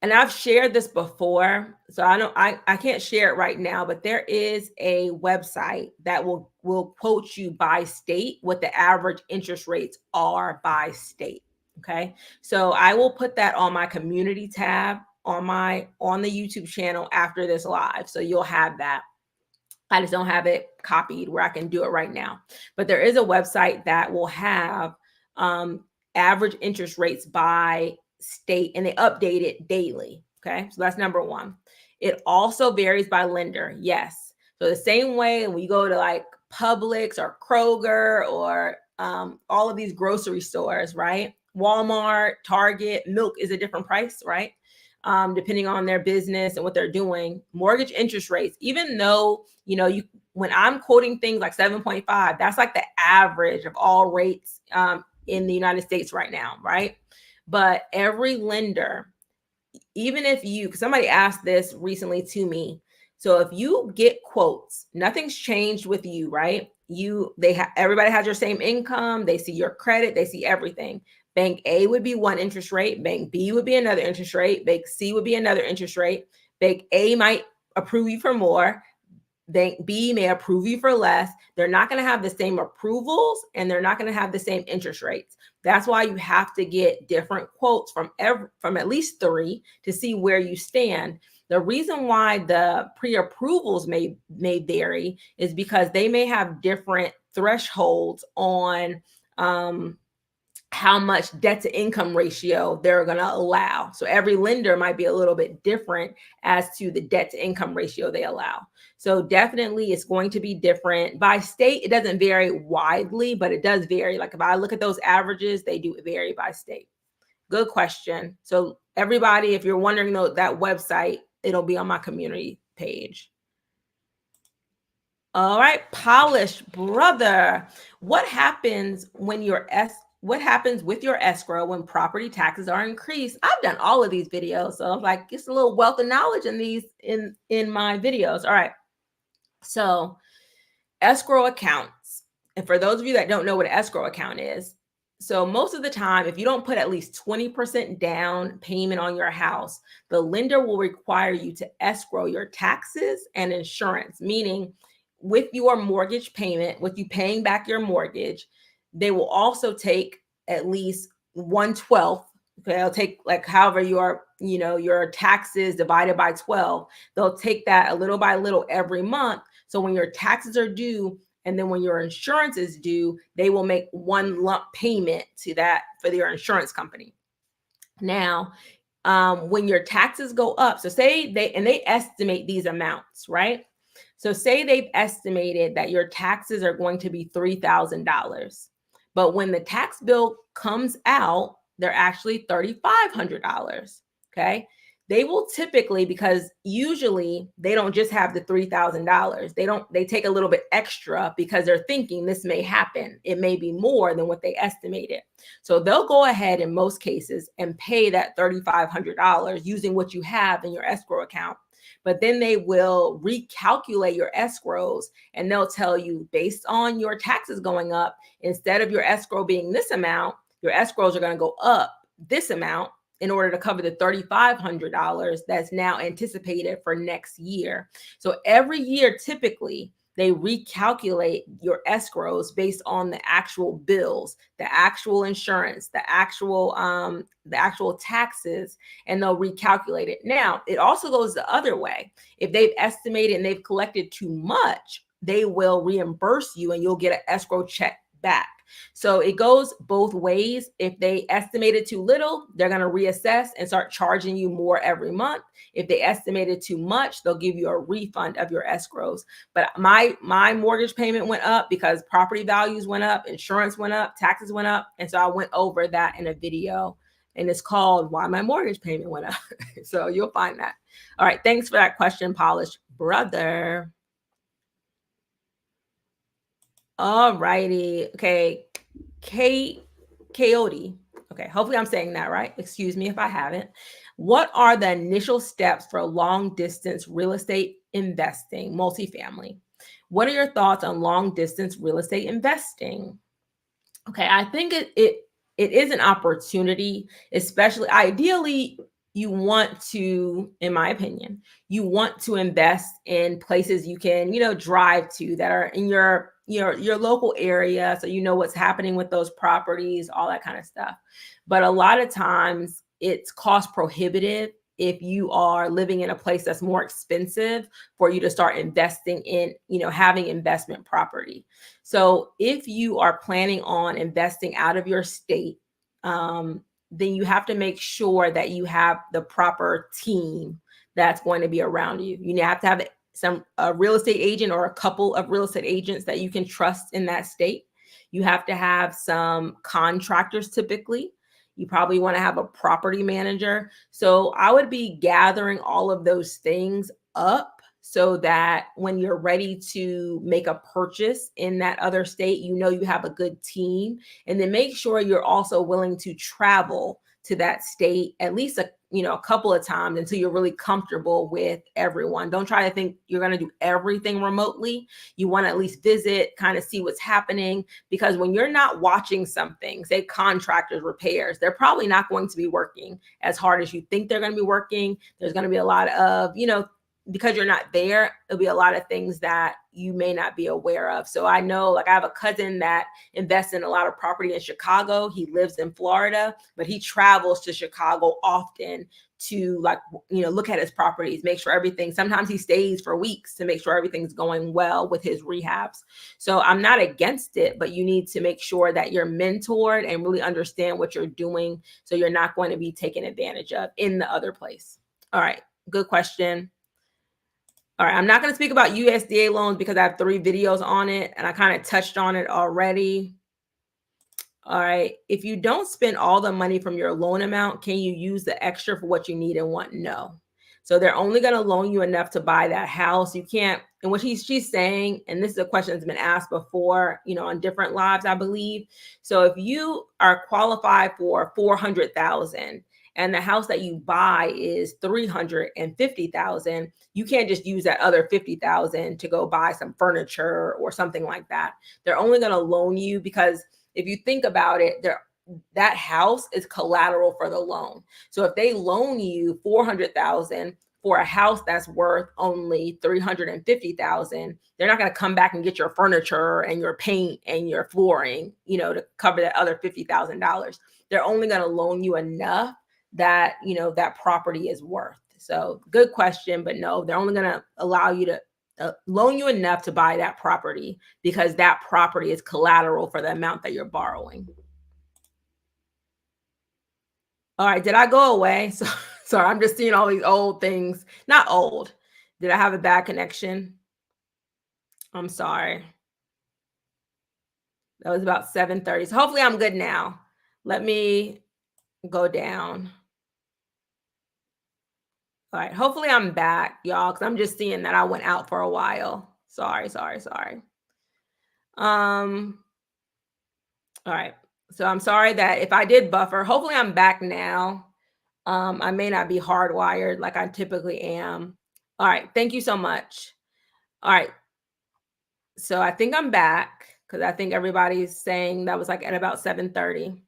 and I've shared this before, so I can't share it right now, but there is a website that will quote you by state what the average interest rates are by state. Okay. So I will put that on my community tab on the YouTube channel after this live. So you'll have that. I just don't have it copied where I can do it right now. But there is a website that will have average interest rates by state, and they update it daily. Okay, so that's number one. It also varies by lender. Yes. So the same way when you go to like Publix or Kroger or all of these grocery stores, right? Walmart, Target, milk is a different price, right? Depending on their business and what they're doing. Mortgage interest rates, even though, when I'm quoting things like 7.5, that's like the average of all rates in the United States right now, right? But every lender, even if because somebody asked this recently to me. So if you get quotes, nothing's changed with you, right? Everybody has your same income. They see your credit. They see everything. Bank A would be one interest rate. Bank B would be another interest rate. Bank C would be another interest rate. Bank A might approve you for more. Bank B may approve you for less. They're not going to have the same approvals and they're not going to have the same interest rates. That's why you have to get different quotes from at least 3 to see where you stand. The reason why the pre-approvals may vary is because they may have different thresholds on how much debt to income ratio they're going to allow. So every lender might be a little bit different as to the debt to income ratio they allow. So definitely it's going to be different by state. It doesn't vary widely, but it does vary. Like if I look at those averages, they do vary by state. Good question. So everybody, if you're wondering that website, it'll be on my community page. All right, polished brother. What happens with your escrow when property taxes are increased? I've done all of these videos, so I'm like, it's a little wealth of knowledge in my videos. All right. So escrow accounts. And for those of you that don't know what an escrow account is, so most of the time, if you don't put at least 20% down payment on your house, the lender will require you to escrow your taxes and insurance, meaning with your mortgage payment, with you paying back your mortgage, they will also take at least 1/12. Okay, they'll take like however your taxes divided by 12. They'll take that a little by little every month. So when your taxes are due, and then when your insurance is due, they will make one lump payment to that for your insurance company. Now, when your taxes go up, so say they estimate these amounts, right? So say they've estimated that your taxes are going to be $3,000, but when the tax bill comes out, they're actually $3,500. Okay. They will typically, because usually they don't just have the $3,000. They take a little bit extra because they're thinking this may happen. It may be more than what they estimated. So they'll go ahead in most cases and pay that $3,500 using what you have in your escrow account. But then they will recalculate your escrows and they'll tell you, based on your taxes going up, instead of your escrow being this amount, your escrows are going to go up this amount in order to cover the $3,500 that's now anticipated for next year. So every year, typically, they recalculate your escrows based on the actual bills, the actual insurance, the actual taxes, and they'll recalculate it. Now, it also goes the other way. If they've estimated and they've collected too much, they will reimburse you and you'll get an escrow check back. So it goes both ways. If they estimated too little, they're going to reassess and start charging you more every month. If they estimated too much, they'll give you a refund of your escrows. But my mortgage payment went up because property values went up, insurance went up, taxes went up. And so I went over that in a video, and it's called Why My Mortgage Payment Went Up. So you'll find that. All right. Thanks for that question, Polished Brother. All righty. Okay. Coyote. Okay. Hopefully I'm saying that right. Excuse me if I haven't. What are the initial steps for long distance real estate investing, multifamily? What are your thoughts on long distance real estate investing? Okay. I think it is an opportunity, especially ideally you want to, in my opinion, you want to invest in places you can, drive to that are in your local area, so you know what's happening with those properties, all that kind of stuff. But a lot of times it's cost prohibitive if you are living in a place that's more expensive for you to start investing in, having investment property. So if you are planning on investing out of your state, then you have to make sure that you have the proper team that's going to be around you. You have to have a real estate agent or a couple of real estate agents that you can trust in that state. You have to have some contractors typically. You probably want to have a property manager. So I would be gathering all of those things up so that when you're ready to make a purchase in that other state, you have a good team. And then make sure you're also willing to travel to that state at least a couple of times until you're really comfortable with everyone. Don't try to think you're going to do everything remotely. You want to at least visit, kind of see what's happening, because when you're not watching something, say contractors, repairs, they're probably not going to be working as hard as you think they're going to be working. There's going to be a lot of, because you're not there, there'll be a lot of things that you may not be aware of. So I know, I have a cousin that invests in a lot of property in Chicago. He lives in Florida, but he travels to Chicago often to look at his properties, make sure everything, sometimes he stays for weeks to make sure everything's going well with his rehabs. So I'm not against it, but you need to make sure that you're mentored and really understand what you're doing so you're not going to be taken advantage of in the other place. All right, good question. All right, I'm not going to speak about USDA loans because I have 3 videos on it and I kind of touched on it already. All right, if you don't spend all the money from your loan amount, can you use the extra for what you need and want? No. So they're only going to loan you enough to buy that house. You can't, and what she's saying, and this is a question that's been asked before, on different lives, I believe. So if you are qualified for $400,000 and the house that you buy is 350,000, you can't just use that other 50,000 to go buy some furniture or something like that. They're only going to loan you because if you think about it, that house is collateral for the loan. So if they loan you 400,000 for a house that's worth only 350,000, they're not going to come back and get your furniture and your paint and your flooring, to cover that other $50,000. They're only going to loan you enough that, that property is worth. So good question, but no, they're only going to allow you to loan you enough to buy that property because that property is collateral for the amount that you're borrowing. All right, did I go away? So sorry, I'm just seeing all these old things. Not old. Did I have a bad connection? I'm sorry. That was about 7:30. So hopefully I'm good now. Let me go down. All right, hopefully I'm back, y'all, because I'm just seeing that I went out for a while. Sorry. Um, all right. So I'm sorry that if I did buffer, hopefully I'm back now. I may not be hardwired like I typically am. All right, thank you so much. All right, so I think I'm back because I think everybody's saying that was like at about 7:30.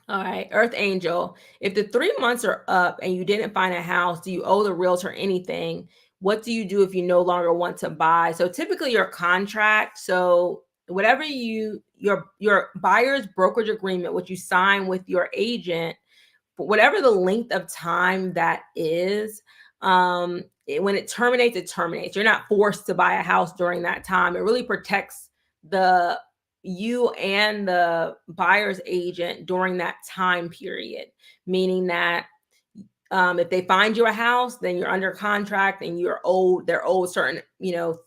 All right, Earth Angel. If the 3 months are up and you didn't find a house, do you owe the realtor anything? What do you do if you no longer want to buy? So typically your contract, so whatever your buyer's brokerage agreement, which you sign with your agent, whatever the length of time that is, when it terminates, it terminates. You're not forced to buy a house during that time. It really protects you and the buyer's agent during that time period, meaning that if they find you a house, then you're under contract and they're owed certain,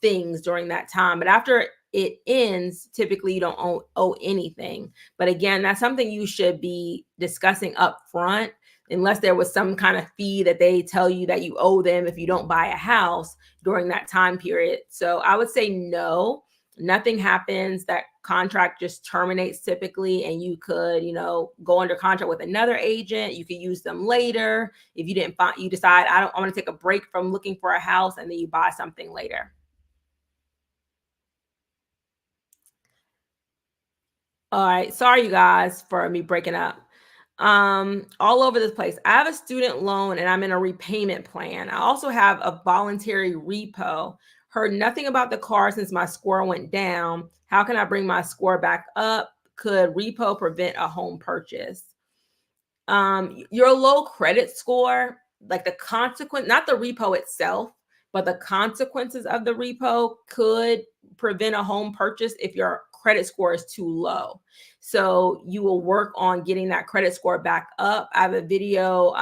things during that time. But after it ends, typically you don't owe anything. But again, that's something you should be discussing up front, unless there was some kind of fee that they tell you that you owe them if you don't buy a house during that time period. So I would say no. Nothing happens. That contract just terminates typically, and you could, go under contract with another agent. You could use them later. If you didn't find, you decide, I want to take a break from looking for a house, and then you buy something later. All right. Sorry, you guys, for me breaking up. All over this place. I have a student loan and I'm in a repayment plan. I also have a voluntary repo. Heard nothing about the car since my score went down. How can I bring my score back up? Could repo prevent a home purchase? Your low credit score, like the consequence, not the repo itself, but the consequences of the repo could prevent a home purchase if your credit score is too low. So you will work on getting that credit score back up. I have a video,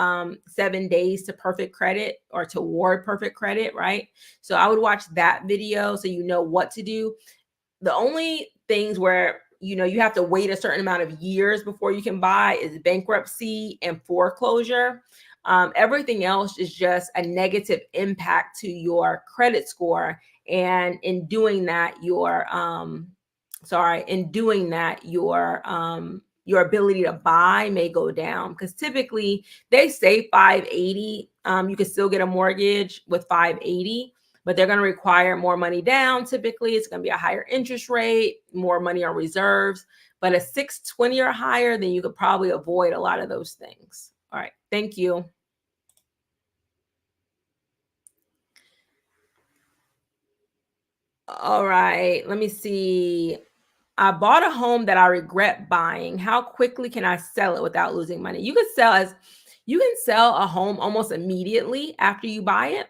7 days to perfect credit or toward perfect credit, right? So I would watch that video so you know what to do. The only things where you have to wait a certain amount of years before you can buy is bankruptcy and foreclosure. Everything else is just a negative impact to your credit score, and in doing that, your your ability to buy may go down, because typically they say 580. You can still get a mortgage with 580, but they're going to require more money down. Typically, it's going to be a higher interest rate, more money on reserves. But a 620 or higher, then you could probably avoid a lot of those things. All right. Thank you. All right. Let me see. I bought a home that I regret buying. How quickly can I sell it without losing money? You can sell a home almost immediately after you buy it.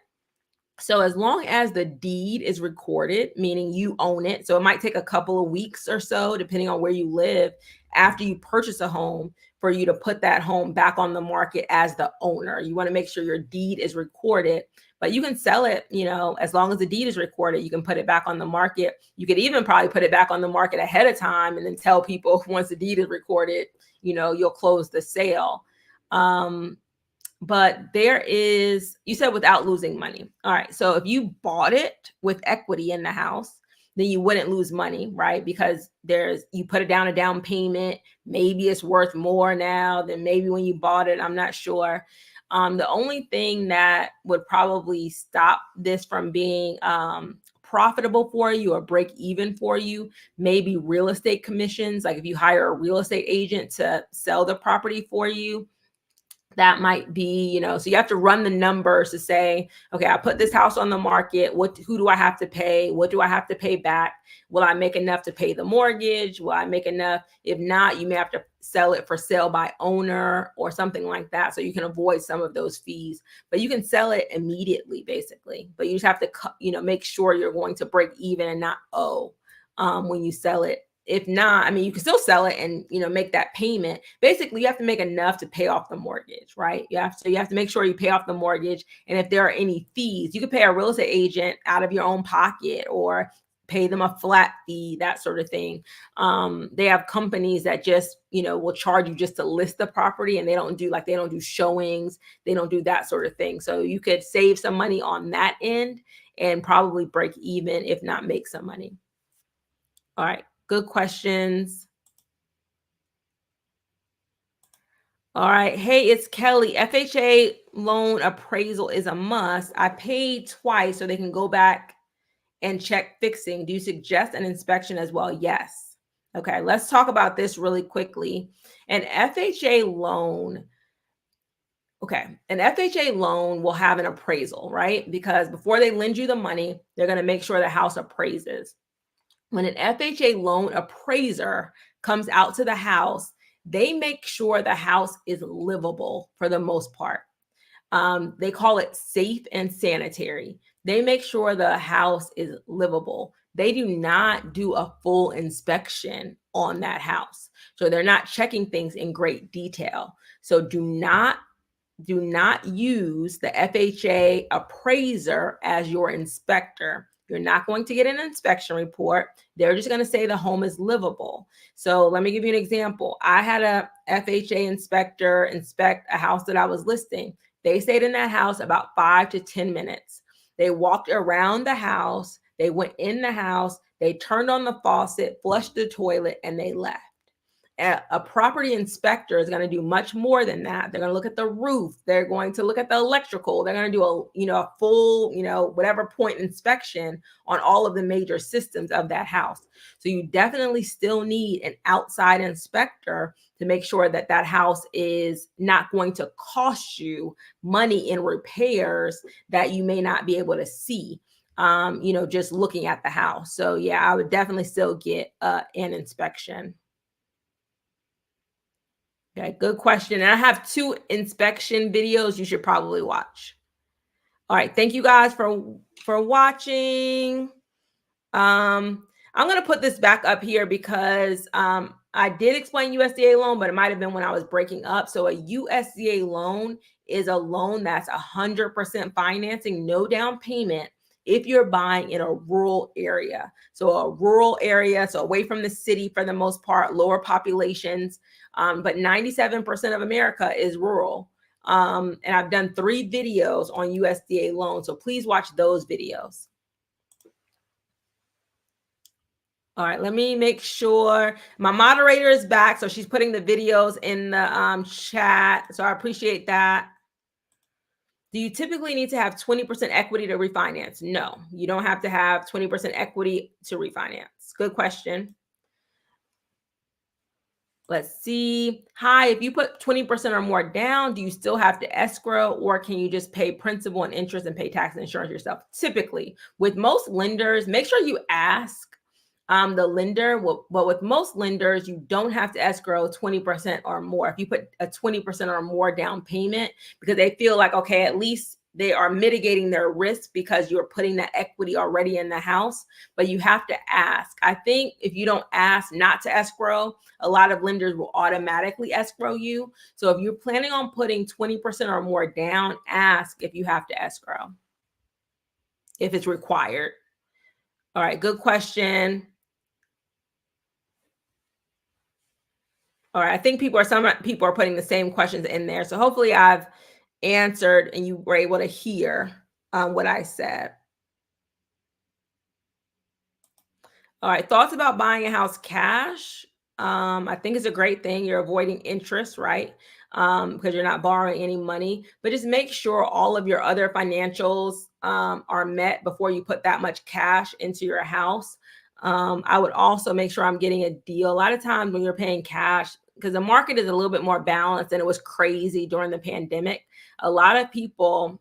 So as long as the deed is recorded, meaning you own it, so it might take a couple of weeks or so, depending on where you live, after you purchase a home, for you to put that home back on the market as the owner. You want to make sure your deed is recorded, but you can sell it, as long as the deed is recorded, you can put it back on the market. You could even probably put it back on the market ahead of time and then tell people once the deed is recorded, you'll close the sale. But you said without losing money. All right. So if you bought it with equity in the house, then you wouldn't lose money, right? Because you put it down a down payment. Maybe it's worth more now than maybe when you bought it. I'm not sure. The only thing that would probably stop this from being profitable for you or break even for you, maybe real estate commissions. Like if you hire a real estate agent to sell the property for you, that might be, so you have to run the numbers to say, okay, I put this house on the market. Who do I have to pay? What do I have to pay back? Will I make enough to pay the mortgage? Will I make enough? If not, you may have to sell it for sale by owner or something like that. So you can avoid some of those fees, but you can sell it immediately basically, but you just have to, make sure you're going to break even and not owe when you sell it. If not, I mean, you can still sell it and, make that payment. Basically, you have to make enough to pay off the mortgage, right? You have to make sure you pay off the mortgage. And if there are any fees, you can pay a real estate agent out of your own pocket or pay them a flat fee, that sort of thing. They have companies that just, will charge you just to list the property, and they don't do showings. They don't do that sort of thing. So you could save some money on that end and probably break even, if not make some money. All right. Good questions. All right. Hey, it's Kelly. FHA loan appraisal is a must. I paid twice so they can go back and check fixing. Do you suggest an inspection as well? Yes. Okay. Let's talk about this really quickly. An FHA loan. Okay. An FHA loan will have an appraisal, right? Because before they lend you the money, they're going to make sure the house appraises. When an FHA loan appraiser comes out to the house, they make sure the house is livable for the most part. They call it safe and sanitary. They make sure the house is livable. They do not do a full inspection on that house. So they're not checking things in great detail. So do not use the FHA appraiser as your inspector. You're not going to get an inspection report. They're just going to say the home is livable. So let me give you an example. I had a FHA inspector inspect a house that I was listing. They stayed in that house about 5 to 10 minutes. They walked around the house. They went in the house. They turned on the faucet, flushed the toilet, and they left. A property inspector is going to do much more than that. They're going to look at the roof. They're going to look at the electrical. They're going to do a full, whatever point inspection on all of the major systems of that house. So you definitely still need an outside inspector to make sure that that house is not going to cost you money in repairs that you may not be able to see, just looking at the house. So yeah, I would definitely still get an inspection. Okay, good question. And I have 2 inspection videos you should probably watch. All right, thank you guys for watching. I'm going to put this back up here because I did explain USDA loan, but it might have been when I was breaking up. So a USDA loan is a loan that's 100% financing, no down payment, if you're buying in a rural area. So a rural area, so away from the city for the most part, lower populations, but 97% of America is rural. And I've done 3 videos on USDA loans, so please watch those videos. All right, let me make sure my moderator is back. So she's putting the videos in the chat. So I appreciate that. Do you typically need to have 20% equity to refinance? No, you don't have to have 20% equity to refinance. Good question. Let's see. Hi, if you put 20% or more down, do you still have to escrow, or can you just pay principal and interest and pay tax and insurance yourself? Typically, with most lenders, make sure you ask the lender. But with most lenders, you don't have to escrow 20% or more. If you put a 20% or more down payment, because they feel like, okay, at least they are mitigating their risk because you're putting that equity already in the house, but you have to ask. I think if you don't ask not to escrow, a lot of lenders will automatically escrow you. So if you're planning on putting 20% or more down, ask if you have to escrow, if it's required. All right, good question. All right, I think some people are putting the same questions in there. So hopefully I've answered and you were able to hear what I said. All right, thoughts about buying a house cash. I think it's a great thing. You're avoiding interest, right? Because you're not borrowing any money. But just make sure all of your other financials are met before you put that much cash into your house. I would also make sure I'm getting a deal. A lot of times when you're paying cash, because the market is a little bit more balanced and it was crazy during the pandemic. A lot of people,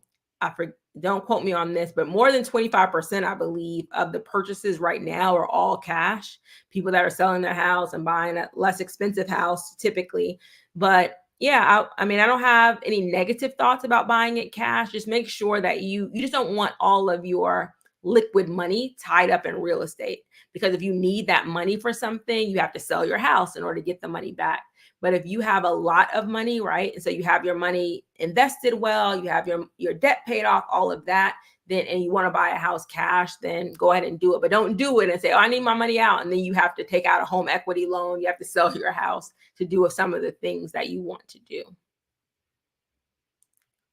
don't quote me on this, but more than 25%, I believe, of the purchases right now are all cash. People that are selling their house and buying a less expensive house typically. But yeah, I mean, I don't have any negative thoughts about buying it cash. Just make sure that you just don't want all of your liquid money tied up in real estate, because if you need that money for something, you have to sell your house in order to get the money back. But if you have a lot of money, right? And so you have your money invested well, you have your debt paid off, all of that, then and you want to buy a house cash, then go ahead and do it. But don't do it and say, oh, I need my money out. And then you have to take out a home equity loan. You have to sell your house to do some of the things that you want to do.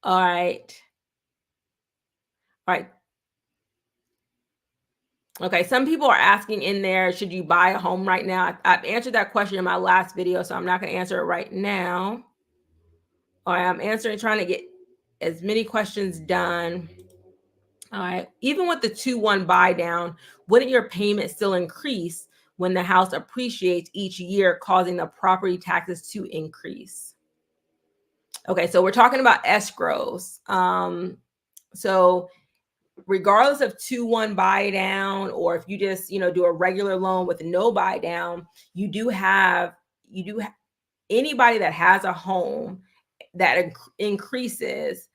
All right. All right. Okay, some people are asking in there, should you buy a home right now? I've answered that question in my last video, so I'm not going to answer it right now. All right, I'm trying to get as many questions done. All right, even with the 2-1 buy down, wouldn't your payment still increase when the house appreciates each year, causing the property taxes to increase? Okay, so we're talking about escrows. So regardless of 2-1 buy down, or if you just do a regular loan with no buy down, you do have anybody that has a home that increases,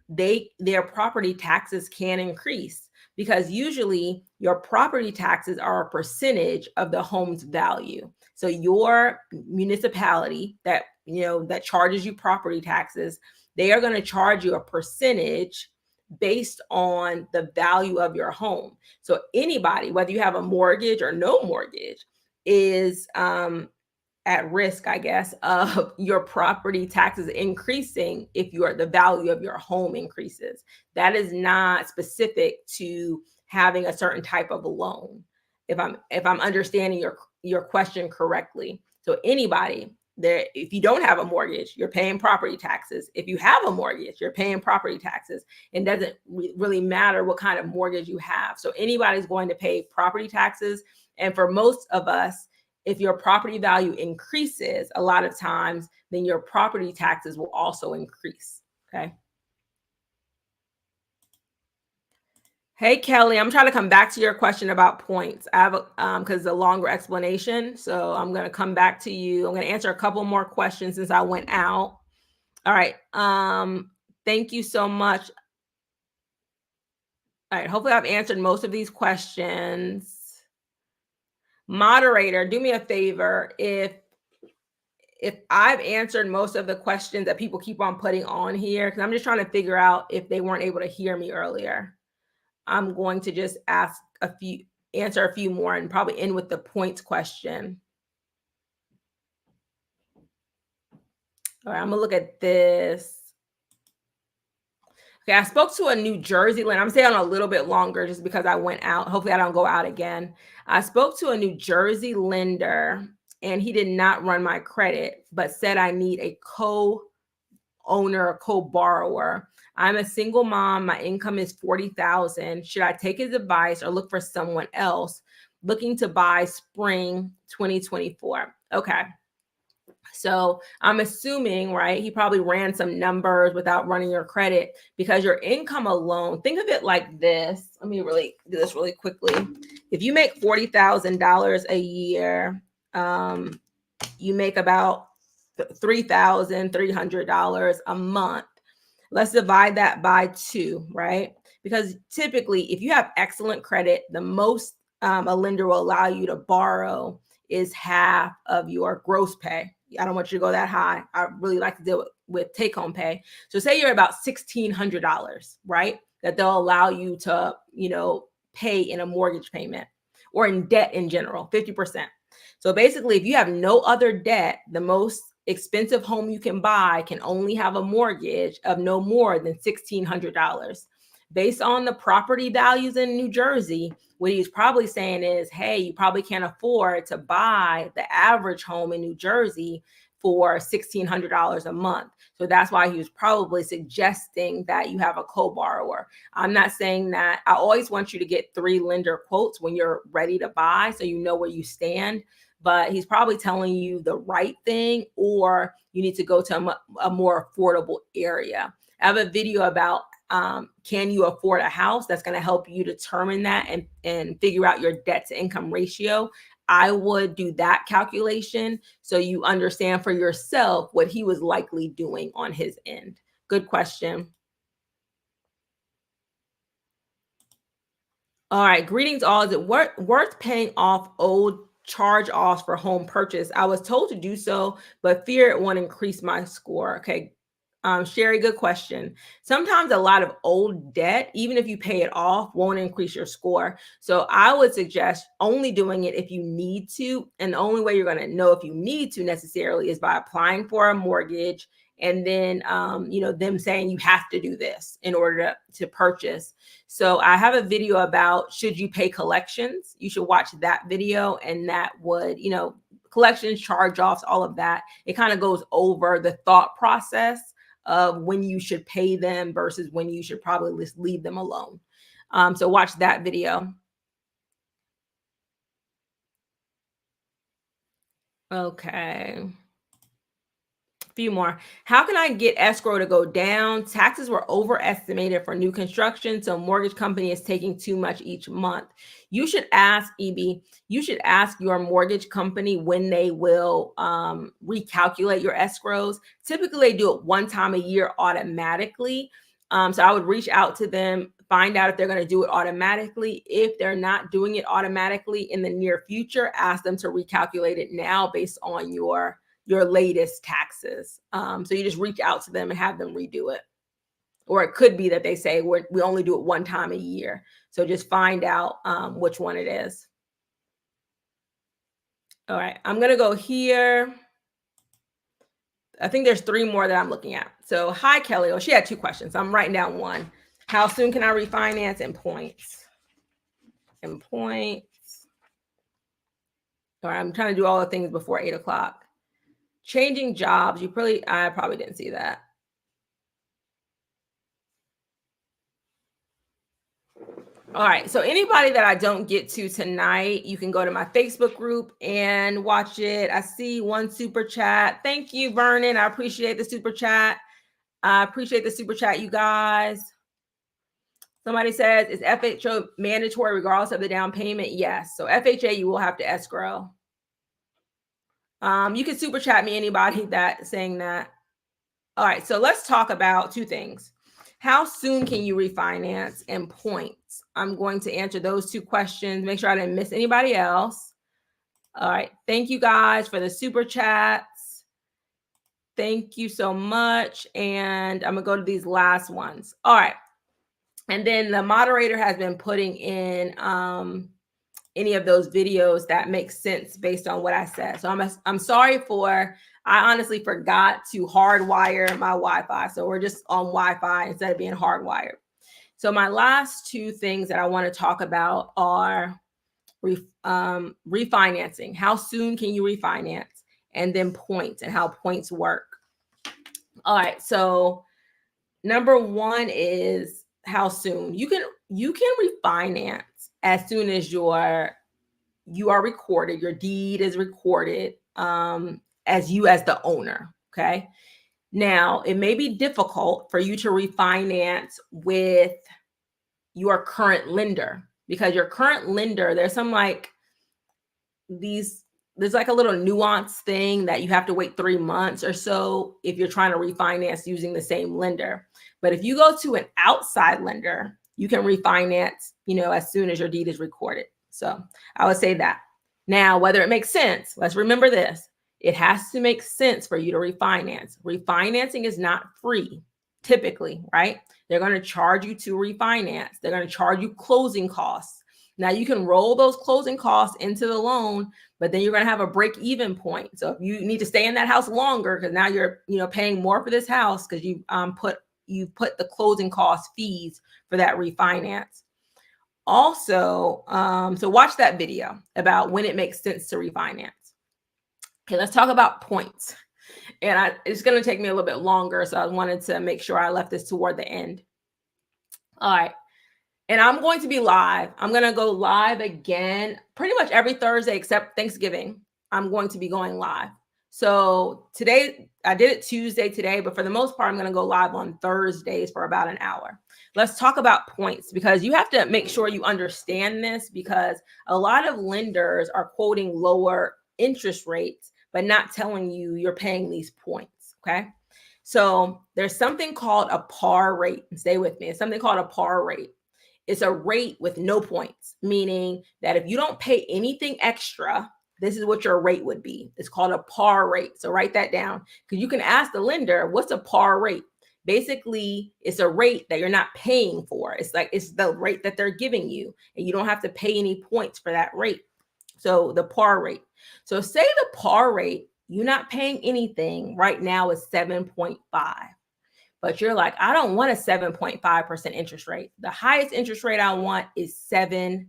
their property taxes can increase, because usually your property taxes are a percentage of the home's value. So your municipality that that charges you property taxes, they are going to charge you a percentage based on the value of your home. So anybody, whether you have a mortgage or no mortgage, is at risk, I guess, of your property taxes increasing if the value of your home increases. That is not specific to having a certain type of loan, if I'm understanding your question correctly. So anybody there, if you don't have a mortgage, you're paying property taxes. If you have a mortgage, you're paying property taxes. It doesn't really matter what kind of mortgage you have. So anybody's going to pay property taxes. And for most of us, if your property value increases a lot of times, then your property taxes will also increase. Okay. Hey, Kelly, I'm trying to come back to your question about points. I have because it's a longer explanation. So I'm going to come back to you. I'm going to answer a couple more questions since I went out. All right. Thank you so much. All right. Hopefully I've answered most of these questions. Moderator, do me a favor. If I've answered most of the questions that people keep on putting on here, because I'm just trying to figure out if they weren't able to hear me earlier, I'm going to just answer a few more and probably end with the points question. All right, I'm gonna look at this. Okay, I spoke to a New Jersey lender. I'm staying a little bit longer just because I went out. Hopefully I don't go out again. I spoke to a New Jersey lender and he did not run my credit, but said I need a co-owner or co-borrower. I'm a single mom. My income is $40,000. Should I take his advice or look for someone else? Looking to buy spring 2024. Okay. So I'm assuming, right, he probably ran some numbers without running your credit, because your income alone, think of it like this. Let me really do this really quickly. If you make $40,000 a year, you make about $3,300 a month. Let's divide that by 2, right? Because typically, if you have excellent credit, the most a lender will allow you to borrow is half of your gross pay. I don't want you to go that high. I really like to deal with take-home pay. So say you're about $1,600, right? That they'll allow you to, pay in a mortgage payment or in debt in general, 50%. So basically, if you have no other debt, the most expensive home you can buy can only have a mortgage of no more than $1,600. Based on the property values in New Jersey, what he's probably saying is, hey, you probably can't afford to buy the average home in New Jersey for $1,600 a month. So that's why he was probably suggesting that you have a co-borrower. I'm not saying that. I always want you to get 3 lender quotes when you're ready to buy, so you know where you stand. But he's probably telling you the right thing, or you need to go to a more affordable area. I have a video about can you afford a house? That's going to help you determine that and figure out your debt to income ratio. I would do that calculation so you understand for yourself what he was likely doing on his end. Good question. All right, greetings all. Is it worth paying off old charge-offs for home purchase? I was told to do so, but fear it won't increase my score. Okay, Sherry, good question. Sometimes a lot of old debt, even if you pay it off, won't increase your score. So I would suggest only doing it if you need to. And the only way you're going to know if you need to necessarily is by applying for a mortgage and then, them saying you have to do this in order to purchase. So I have a video about should you pay collections? You should watch that video, and that would, collections, charge-offs, all of that. It kind of goes over the thought process of when you should pay them versus when you should probably just leave them alone. So watch that video. Okay. A few more. How can I get escrow to go down? Taxes were overestimated for new construction, so mortgage company is taking too much each month. You should ask, EB, you should ask your mortgage company when they will recalculate your escrows. Typically, they do it one time a year automatically. So I would reach out to them, find out if they're going to do it automatically. If they're not doing it automatically in the near future, ask them to recalculate it now based on your latest taxes. So you just reach out to them and have them redo it. Or it could be that they say we only do it one time a year. So just find out which one it is. All right, I'm going to go here. I think there's 3 more that I'm looking at. So hi, Kelly. Oh, she had 2 questions. I'm writing down one. How soon can I refinance and points? And points. All right, I'm trying to do all the things before 8 o'clock. Changing jobs. I probably didn't see that. All right. So anybody that I don't get to tonight, you can go to my Facebook group and watch it. I see one super chat. Thank you, Vernon. I appreciate the super chat. You guys. Somebody says, is FHA mandatory regardless of the down payment? Yes. So FHA, you will have to escrow. You can super chat me, anybody that saying that. All right. So let's talk about 2 things. How soon can you refinance and points? I'm going to answer those 2 questions. Make sure I didn't miss anybody else. All right. Thank you guys for the super chats. Thank you so much. And I'm going to go to these last ones. All right. And then the moderator has been putting in any of those videos that make sense based on what I said. So I'm sorry I honestly forgot to hardwire my Wi-Fi. So we're just on Wi-Fi instead of being hardwired. So my last 2 things that I want to talk about are refinancing. How soon can you refinance? And then points and how points work. All right. So number 1 is how soon. You can refinance as soon as you are recorded, your deed is recorded as you as the owner. Okay. Now, it may be difficult for you to refinance with your current lender because your current lender, there's like a little nuance thing that you have to wait 3 months or so if you're trying to refinance using the same lender. But if you go to an outside lender, you can refinance, as soon as your deed is recorded. So I would say that. Now, whether it makes sense, let's remember this. It has to make sense for you to refinance. Refinancing is not free, typically, right? They're going to charge you to refinance. They're going to charge you closing costs. Now, you can roll those closing costs into the loan, but then you're going to have a break-even point. So if you need to stay in that house longer because now you're, paying more for this house because you put, you put the closing cost fees for that refinance. Also, so watch that video about when it makes sense to refinance. Okay, let's talk about points. And it's going to take me a little bit longer, so I wanted to make sure I left this toward the end. All right. And I'm going to be live. I'm going to go live again pretty much every Thursday except Thanksgiving. I'm going to be going live. So today, I did it Tuesday today, but for the most part, I'm going to go live on Thursdays for about an hour. Let's talk about points, because you have to make sure you understand this, because a lot of lenders are quoting lower interest rates, but not telling you you're paying these points, okay? So there's something called a par rate. Stay with me. It's something called a par rate. It's a rate with no points, meaning that if you don't pay anything extra, this is what your rate would be. It's called a par rate. So write that down, because you can ask the lender, what's a par rate? Basically, it's a rate that you're not paying for. It's the rate that they're giving you, and you don't have to pay any points for that rate. So the par rate. So say the par rate, you're not paying anything right now is 7.5. But you're like, I don't want a 7.5% interest rate. The highest interest rate I want is 7%.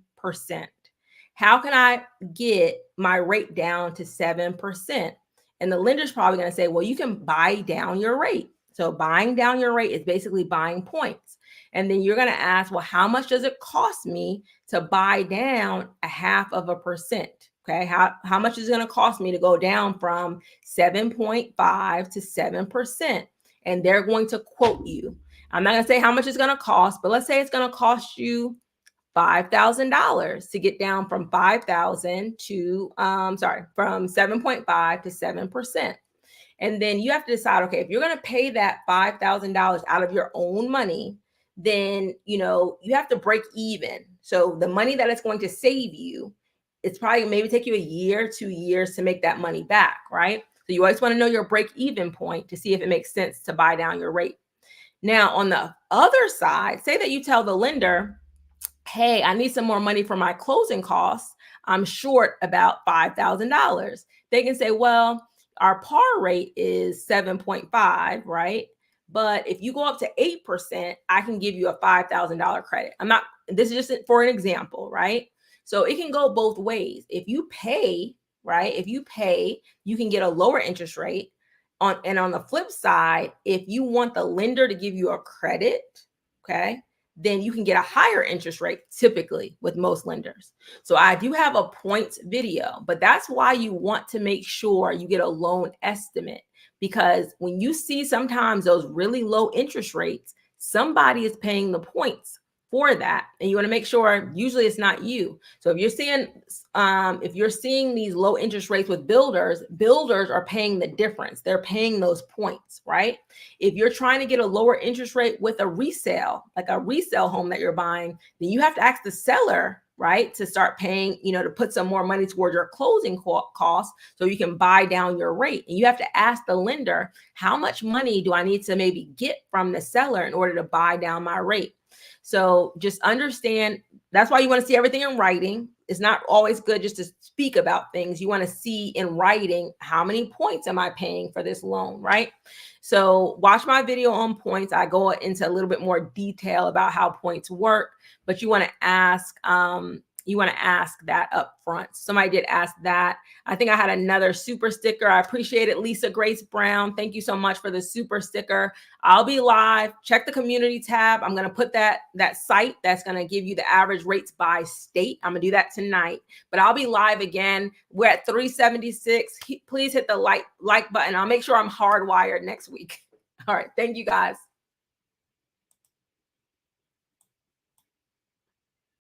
How can I get my rate down to 7%? And the lender's probably going to say, well, you can buy down your rate. So buying down your rate is basically buying points. And then you're going to ask, well, how much does it cost me to buy down 0.5%? Okay, how much is it going to cost me to go down from 7.5 to 7%? And they're going to quote you. I'm not going to say how much it's going to cost, but let's say it's going to cost you $5,000 to get down from 5,000 to, from 7.5 to 7%. And then you have to decide, okay, if you're going to pay that $5,000 out of your own money, then, you have to break even. So the money that it's going to save you, it's probably maybe take you a year, 2 years to make that money back, right? So you always want to know your break-even point to see if it makes sense to buy down your rate. Now, on the other side, say that you tell the lender, hey, I need some more money for my closing costs. I'm short about $5,000. They can say, well, our par rate is 7.5, right? But if you go up to 8%, I can give you a $5,000 credit. This is just for an example, right? So it can go both ways. If you pay, right? If you pay, you can get a lower interest rate. And on the flip side, if you want the lender to give you a credit, okay, then you can get a higher interest rate typically with most lenders. So I do have a points video, but that's why you want to make sure you get a loan estimate, because when you see sometimes those really low interest rates, somebody is paying the points for that, and you want to make sure usually it's not you. So if you're seeing these low interest rates with builders are paying the difference. They're paying those points, right? If you're trying to get a lower interest rate with a resale, like a resale home that you're buying, then you have to ask the seller, right, to start paying, to put some more money toward your closing costs so you can buy down your rate. And you have to ask the lender, how much money do I need to maybe get from the seller in order to buy down my rate? So just understand, that's why you want to see everything in writing. It's not always good just to speak about things. You want to see in writing, how many points am I paying for this loan, right? So watch my video on points. I go into a little bit more detail about how points work, but you want to ask that up front. Somebody did ask that. I think I had another super sticker. I appreciate it, Lisa Grace Brown. Thank you so much for the super sticker. I'll be live. Check the community tab. I'm going to put that site that's going to give you the average rates by state. I'm going to do that tonight, but I'll be live again. We're at 376. Please hit the like button. I'll make sure I'm hardwired next week. All right. Thank you guys.